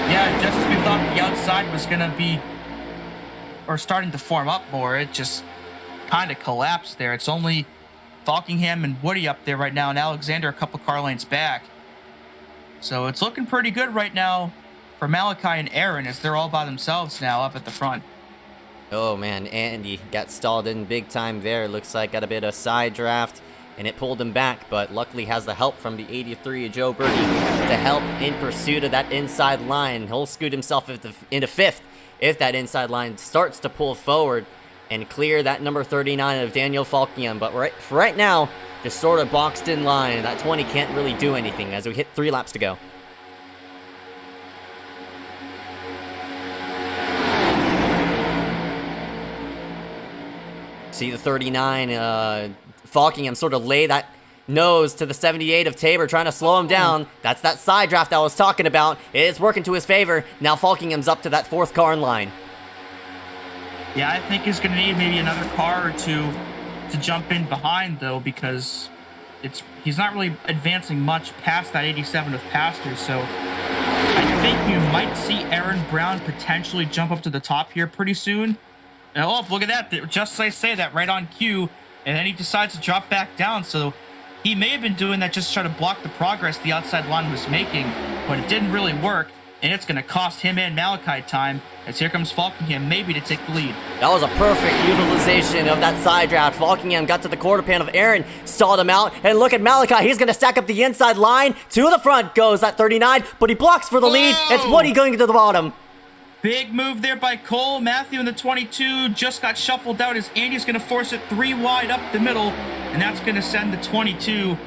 Yeah, just as we thought the outside was going to be, or starting to form up more, it just kind of collapsed there. It's only Falkingham and Woody up there right now, and Alexander a couple car lanes back. So it's looking pretty good right now for Malachi and Aaron, as they're all by themselves now up at the front. Oh man, Andy got stalled in big time there. Looks like got a bit of side draft, and it pulled him back, but luckily has the help from the 83 of Joe Bergie to help in pursuit of that inside line. He'll scoot himself into 5th if that inside line starts to pull forward and clear that number 39 of Daniel Falkingham. But right now, just sort of boxed in line. That 20 can't really do anything as we hit 3 laps to go. See the 39, Falkingham sort of lay that nose to the 78 of Tabor, trying to slow him down. That's that side draft I was talking about. It's working to his favor. Now Falkingham's up to that 4th car in line. Yeah, I think he's going to need maybe another car or two to jump in behind, though, because he's not really advancing much past that 87 of Pastor. So I think you might see Aaron Brown potentially jump up to the top here pretty soon. Oh, look at that. Just say that right on cue, and then he decides to drop back down. So He may have been doing that just to try to block the progress the outside line was making, but it didn't really work, and it's going to cost him and Malachi time, as here comes Falkingham maybe to take the lead. That was a perfect utilization of that side draft. Falkingham got to the quarter pan of Aaron, stalled him out, and look at Malachi. He's going to stack up the inside line. To the front goes at 39, but he blocks for the lead. It's Woody going to the bottom. Big move there by Cole. Matthew in the 22 just got shuffled out as Andy's going to force it 3 wide up the middle, and that's going to send the 22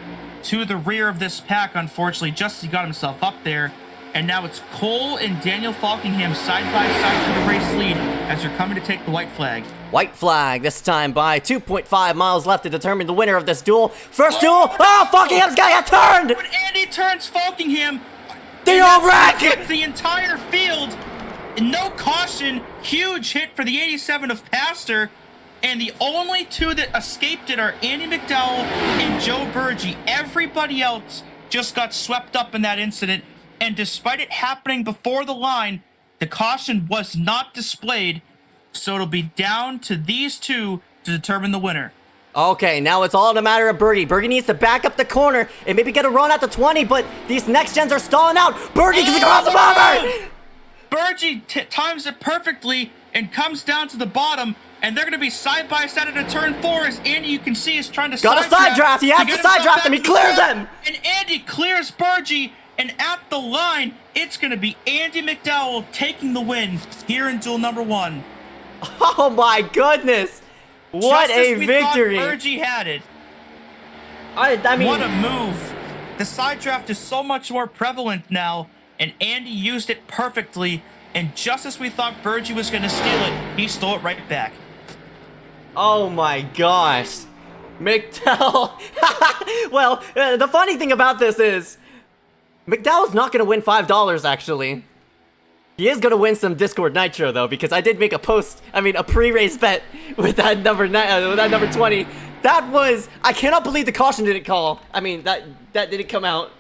to the rear of this pack, unfortunately, just as he got himself up there. And now it's Cole and Daniel Falkingham side by side for the race lead as they're coming to take the white flag. White flag this time by 2.5 miles left to determine the winner of this duel. First duel. Oh, Falkingham's got turned. When Andy turns Falkingham, the old racket. The entire field. No caution, huge hit for the 87 of Pastor, and the only two that escaped it are Andy McDowell and Joe Burgee. Everybody else just got swept up in that incident, and despite it happening before the line, the caution was not displayed, so it'll be down to these two to determine the winner. Okay, now it's all in a matter of Bergie. Bergie needs to back up the corner and maybe get a run at the 20, but these next gens are stalling out. Bergie gets across the bomber! Burgee times it perfectly and comes down to the bottom, and they're going to be side by side at a turn 4 as Andy, you can see, is trying to got a side draft. He has to side draft him. He clears him. And Andy clears Burgee, and at the line, it's going to be Andy McDowell taking the win here in duel number 1. Oh my goodness! What a victory! Burgee had it. I mean, what a move! The side draft is so much more prevalent now, and Andy used it perfectly, and just as we thought Burgee was going to steal it, he stole it right back. Oh my gosh. McDowell. Well, the funny thing about this is, McDowell's not going to win $5, actually. He is going to win some Discord Nitro, though, because I did make a pre-race bet with that number 20. That was, I cannot believe the caution didn't call. I mean, that didn't come out.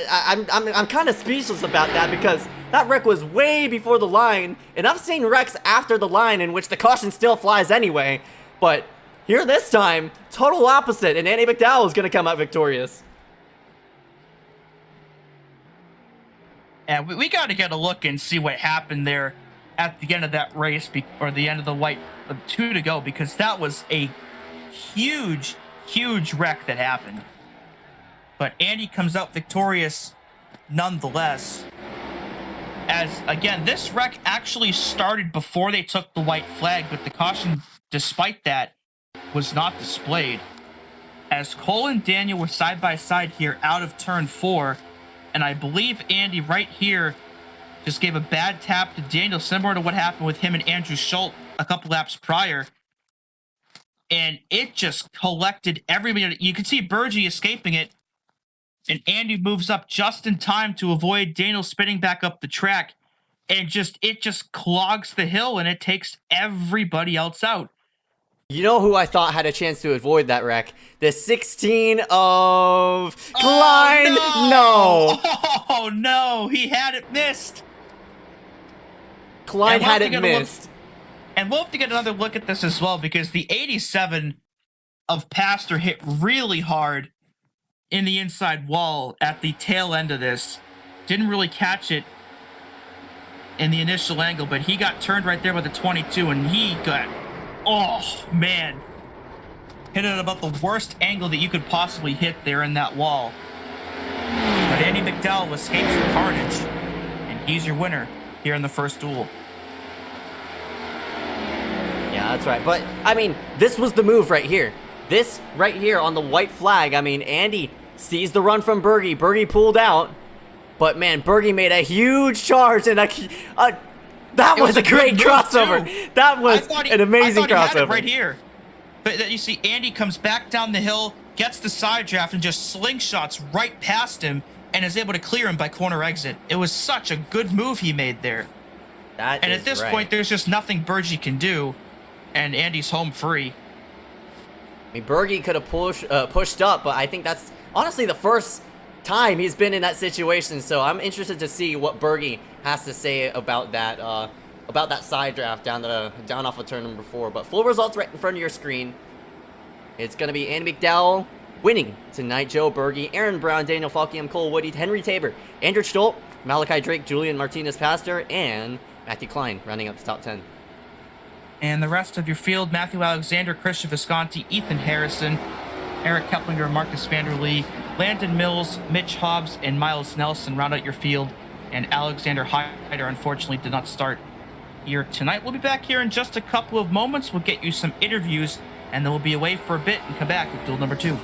I'm kind of speechless about that because that wreck was way before the line, and I've seen wrecks after the line in which the caution still flies anyway, but here this time, total opposite, and Andy McDowell is going to come out victorious. Yeah, we got to get a look and see what happened there at the end of that race, or the end of the white 2 to go, because that was a huge wreck that happened. But Andy comes out victorious nonetheless. As, again, this wreck actually started before they took the white flag, but the caution, despite that, was not displayed. As Cole and Daniel were side by side here out of turn 4, and I believe Andy right here just gave a bad tap to Daniel, similar to what happened with him and Andrew Schultz a couple laps prior. And it just collected everybody. You could see Burgee escaping it, and Andy moves up just in time to avoid Daniel spinning back up the track, and it just clogs the hill, and it takes everybody else out. You know who I thought had a chance to avoid that wreck? The 16 of Klein. No. Oh no, he had it missed. Klein had it missed. And we'll have to get another look at this as well, because the 87 of Pastor hit really hard in the inside wall at the tail end of this. Didn't really catch it in the initial angle, but he got turned right there by the 22, and he got, oh man, hit it at about the worst angle that you could possibly hit there in that wall. But Andy McDowell escapes the carnage, and he's your winner here in the first duel. Yeah, that's right. But, I mean, this was the move right here. This right here on the white flag, I mean, Andy sees the run from Burgee. Burgee pulled out. But, man, Burgee made a huge charge, and that was a great crossover. That was an amazing crossover. Had it right here. But you see, Andy comes back down the hill, gets the side draft, and just slingshots right past him, and is able to clear him by corner exit. It was such a good move he made there. And at this point, there's just nothing Burgee can do, and Andy's home free. I mean, Burgee could have pushed up, but I think that's honestly the first time he's been in that situation. So I'm interested to see what Burgee has to say about that side draft down off of turn number 4. But full results right in front of your screen. It's gonna be Andy McDowell Winning tonight, Joe Berge, Aaron Brown, Daniel Falkiam, Cole Woody, Henry Tabor, Andrew Stolt, Malachi Drake, Julian Martinez-Pastor, and Matthew Klein rounding up the top 10. And the rest of your field, Matthew Alexander, Christian Visconti, Ethan Harrison, Eric Keplinger, Marcus Vanderlee, Landon Mills, Mitch Hobbs, and Miles Nelson round out your field. And Alexander Hyder, unfortunately, did not start here tonight. We'll be back here in just a couple of moments. We'll get you some interviews, and then we'll be away for a bit and come back with duel number 2.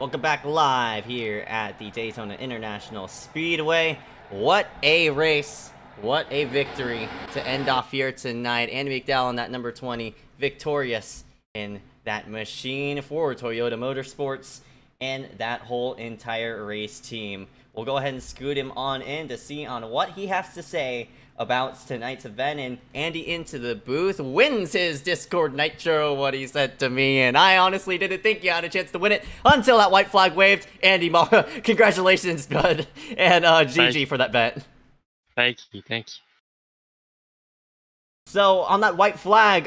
Welcome back live here at the Daytona International Speedway. What a race. What a victory to end off here tonight. Andy McDowell on that number 20, victorious in that machine for Toyota Motorsports and that whole entire race team. We'll go ahead and scoot him on in to see on what he has to say about tonight's event. And Andy into the booth wins his Discord Nitro, what he said to me, and I honestly didn't think you had a chance to win it until that white flag waved. Andy, congratulations, bud, and GG for that bet. Thank you. So on that white flag,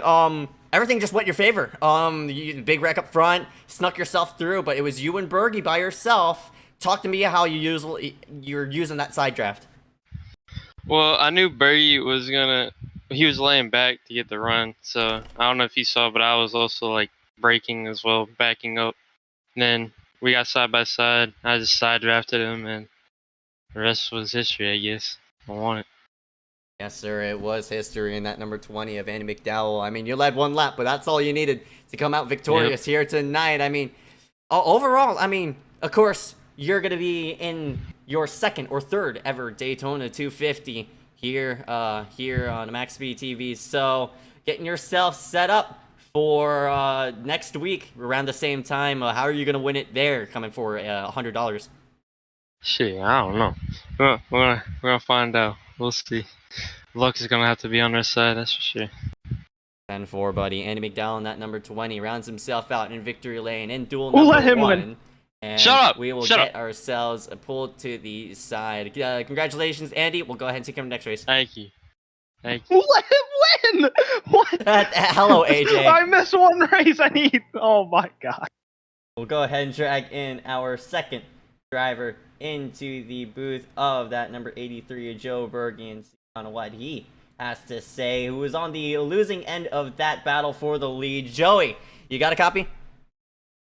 everything just went your favor. Big wreck up front, snuck yourself through, but it was you and Bergie by yourself. Talk to me how you're using that side draft. Well, I knew Bergie was he was laying back to get the run, so I don't know if you saw, but I was also like braking as well, backing up. And then we got side by side. I just side drafted him, and the rest was history, I guess. I won it. Yes, sir, it was history in that number 20 of Andy McDowell. I mean, you led one lap, but that's all you needed to come out victorious here tonight. I mean, overall, I mean, of course, you're going to be in your second or third ever Daytona 250 here on Maxspeedtv. So, getting yourself set up for next week around the same time. How are you going to win it there, coming for $100? Shit, I don't know. We're gonna find out. We'll see. Luck is gonna have to be on our side, that's for sure. 10-4, buddy. Andy McDowell in that number 20 rounds himself out in victory lane in duel number let him 1. win. And Shut up! we will Shut get up. ourselves pulled to the side. Congratulations, Andy. We'll go ahead and take him next race. Thank you. Let him win! What? Hello, AJ. I missed one race. I need. Oh my god. We'll go ahead and drag in our second driver into the booth of that number 83, Joe Berge, and see on what he has to say, who is on the losing end of that battle for the lead. Joey, you got a copy?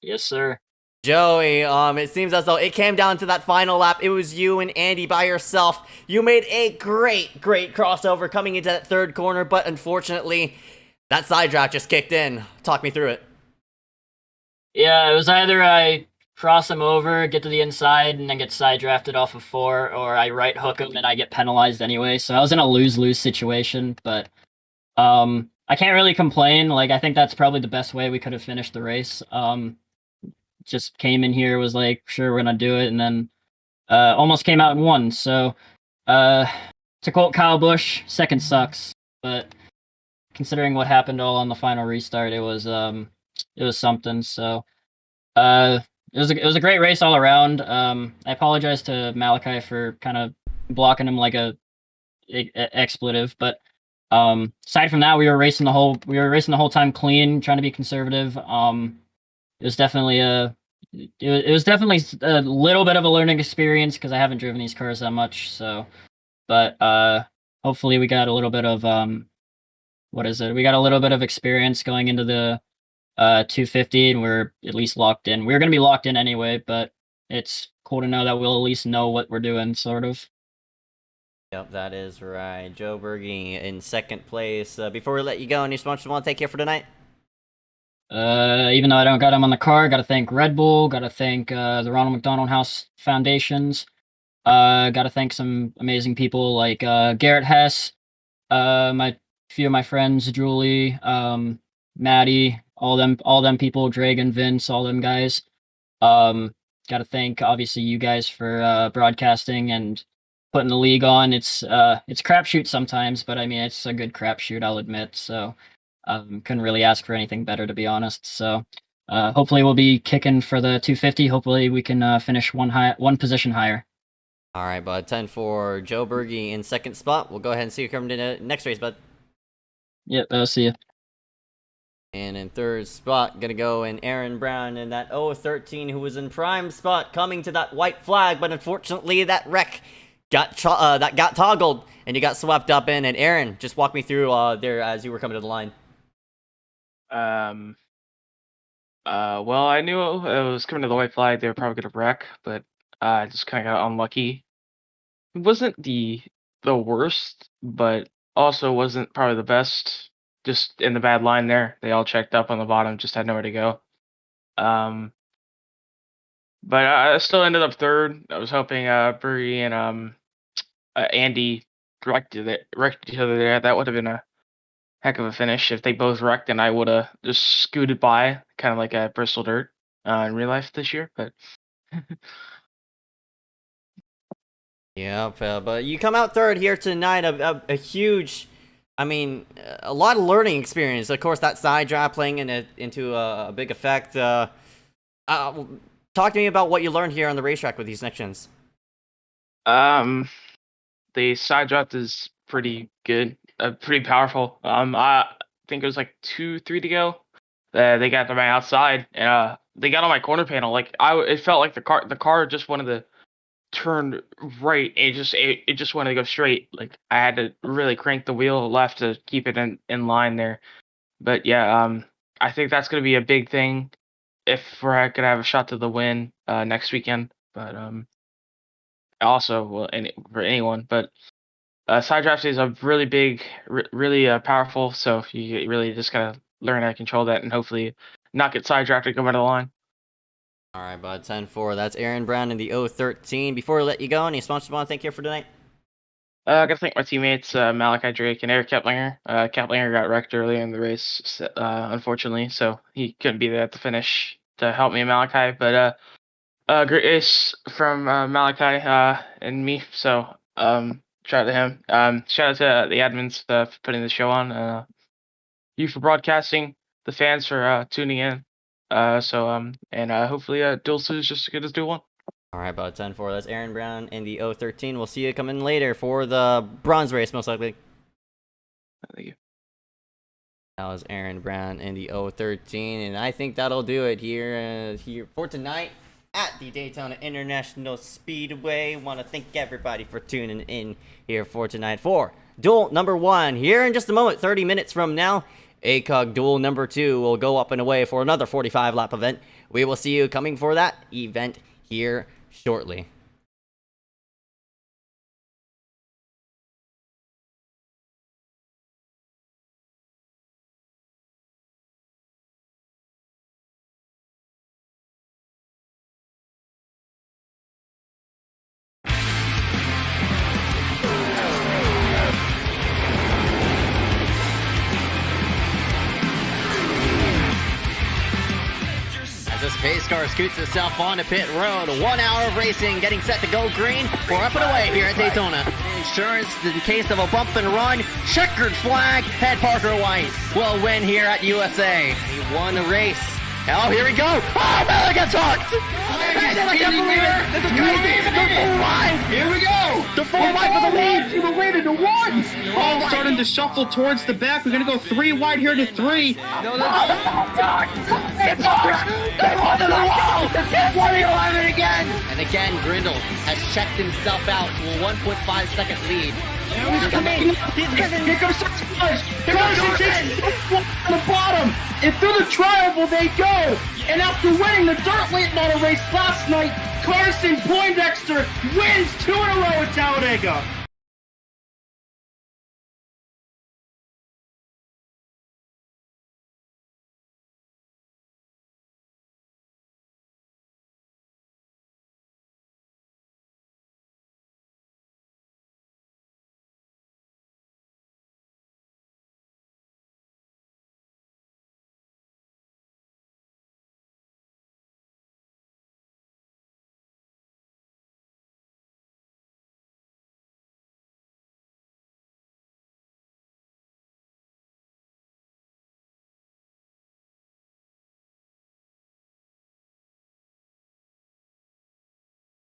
Yes, sir. Joey, it seems as though it came down to that final lap. It was you and Andy by yourself. You made a great crossover coming into that third corner, but unfortunately, that side draft just kicked in. Talk me through it. Yeah, it was either I cross him over, get to the inside, and then get side drafted off of 4, or I right hook him and I get penalized anyway. So I was in a lose-lose situation, but I can't really complain. Like, I think that's probably the best way we could have finished the race. Just came in here, was like, sure, we're gonna do it, and then almost came out and won. So to quote Kyle Busch, second sucks. But considering what happened all on the final restart, it was something. So it was a great race all around. I apologize to Malachi for kind of blocking him like a expletive, but aside from that, we were racing the whole time clean, trying to be conservative. It was definitely a little bit of a learning experience because I haven't driven these cars that much. So, but hopefully we got a little bit of We got a little bit of experience going into the 250, and we're at least locked in. We're going to be locked in anyway, but it's cool to know that we'll at least know what we're doing, sort of. Yep, that is right. Joe Berge in second place. Before we let you go, any sponsors want to take care for tonight? Even though I don't got him on the car, got to thank Red Bull, got to thank the Ronald McDonald House Foundations, got to thank some amazing people like Garrett Hess, few of my friends, Julie, Maddie, all them people, Dragon, Vince, all them guys. Got to thank obviously you guys for broadcasting and putting the league on. It's crapshoot sometimes, but I mean it's a good crapshoot, I'll admit. So couldn't really ask for anything better, to be honest. So hopefully we'll be kicking for the 250. Hopefully we can finish one position higher. All right, bud. 10 for Joe Berge in second spot. We'll go ahead and see you coming to the next race, bud. Yep, I'll see you. And in third spot, gonna go in Aaron Brown in that 013, who was in prime spot, coming to that white flag, but unfortunately that wreck got toggled, and you got swept up in. And Aaron, just walk me through there as you were coming to the line. Well, I knew it was coming to the white flag. They were probably gonna wreck, but I just kind of got unlucky. It wasn't the worst, but also wasn't probably the best. Just in the bad line there. They all checked up on the bottom, just had nowhere to go. But I still ended up third. I was hoping Burry and Andy wrecked each other there. That would have been a heck of a finish. If they both wrecked, and I would have just scooted by, kind of like at Bristol Dirt in real life this year. But yeah, but you come out third here tonight. A huge, I mean, a lot of learning experience. Of course, that side draft playing into a big effect. Talk to me about what you learned here on the racetrack with these sections. The side draft is pretty good, pretty powerful. I think it was like 2-3 to go. They got to my outside, and they got on my corner panel. Like it felt like the car just wanted to turn right. It just wanted to go straight. Like I had to really crank the wheel left to keep it in line there. But yeah, I think that's gonna be a big thing if we're gonna have a shot to the win next weekend. But also, well, for anyone, but side draft is a really big, really powerful. So you really just gotta learn how to control that and hopefully not get side drafted coming to the line. All right, bud. 10-4. That's Aaron Brown in the 013. Before we let you go, any sponsors want to thank you for tonight? I gotta thank my teammates Malachi Drake and Eric Keplinger. Keplinger got wrecked early in the race, unfortunately, so he couldn't be there at the finish to help me and Malachi. But great race from Malachi and me. So shout out to him. Shout out to the admins for putting the show on. You for broadcasting. The fans for tuning in. And hopefully Duel 2 is just as good as Duel 1. All right, bud. 10-4. That's Aaron Brown in the 013. We'll see you coming later for the bronze race, most likely. Thank you. That was Aaron Brown in the 013, and I think that'll do it here for tonight at the Daytona International Speedway. Want to thank everybody for tuning in here for tonight for Duel number 1. Here in just a moment, 30 minutes from now, ACOG Duel number 2 will go up and away for another 45 lap event. We will see you coming for that event here shortly. As this pace car scoots itself onto pit road, 1 hour of racing getting set to go green. We're up and away here at Daytona. Insurance in case of a bump and run. Checkered flag. Head Parker White will win here at USA. He won the race. Oh, here we go. Oh, Miller gets hooked. I can't believe it. This is crazy. They're full wide. Here we go. They're full wide for the lead. She went to 1. All starting to shuffle towards the back. We're going to go 3 wide here to 3. They run to the wall. It's 1-11 again. And again, Grindle has checked himself out to a 1.5 second lead. He's coming. Here comes Splash. Carson takes on the bottom. And through the triangle they go. And after winning the dirt late model race last night, Carson Poindexter wins 2 in a row at Talladega.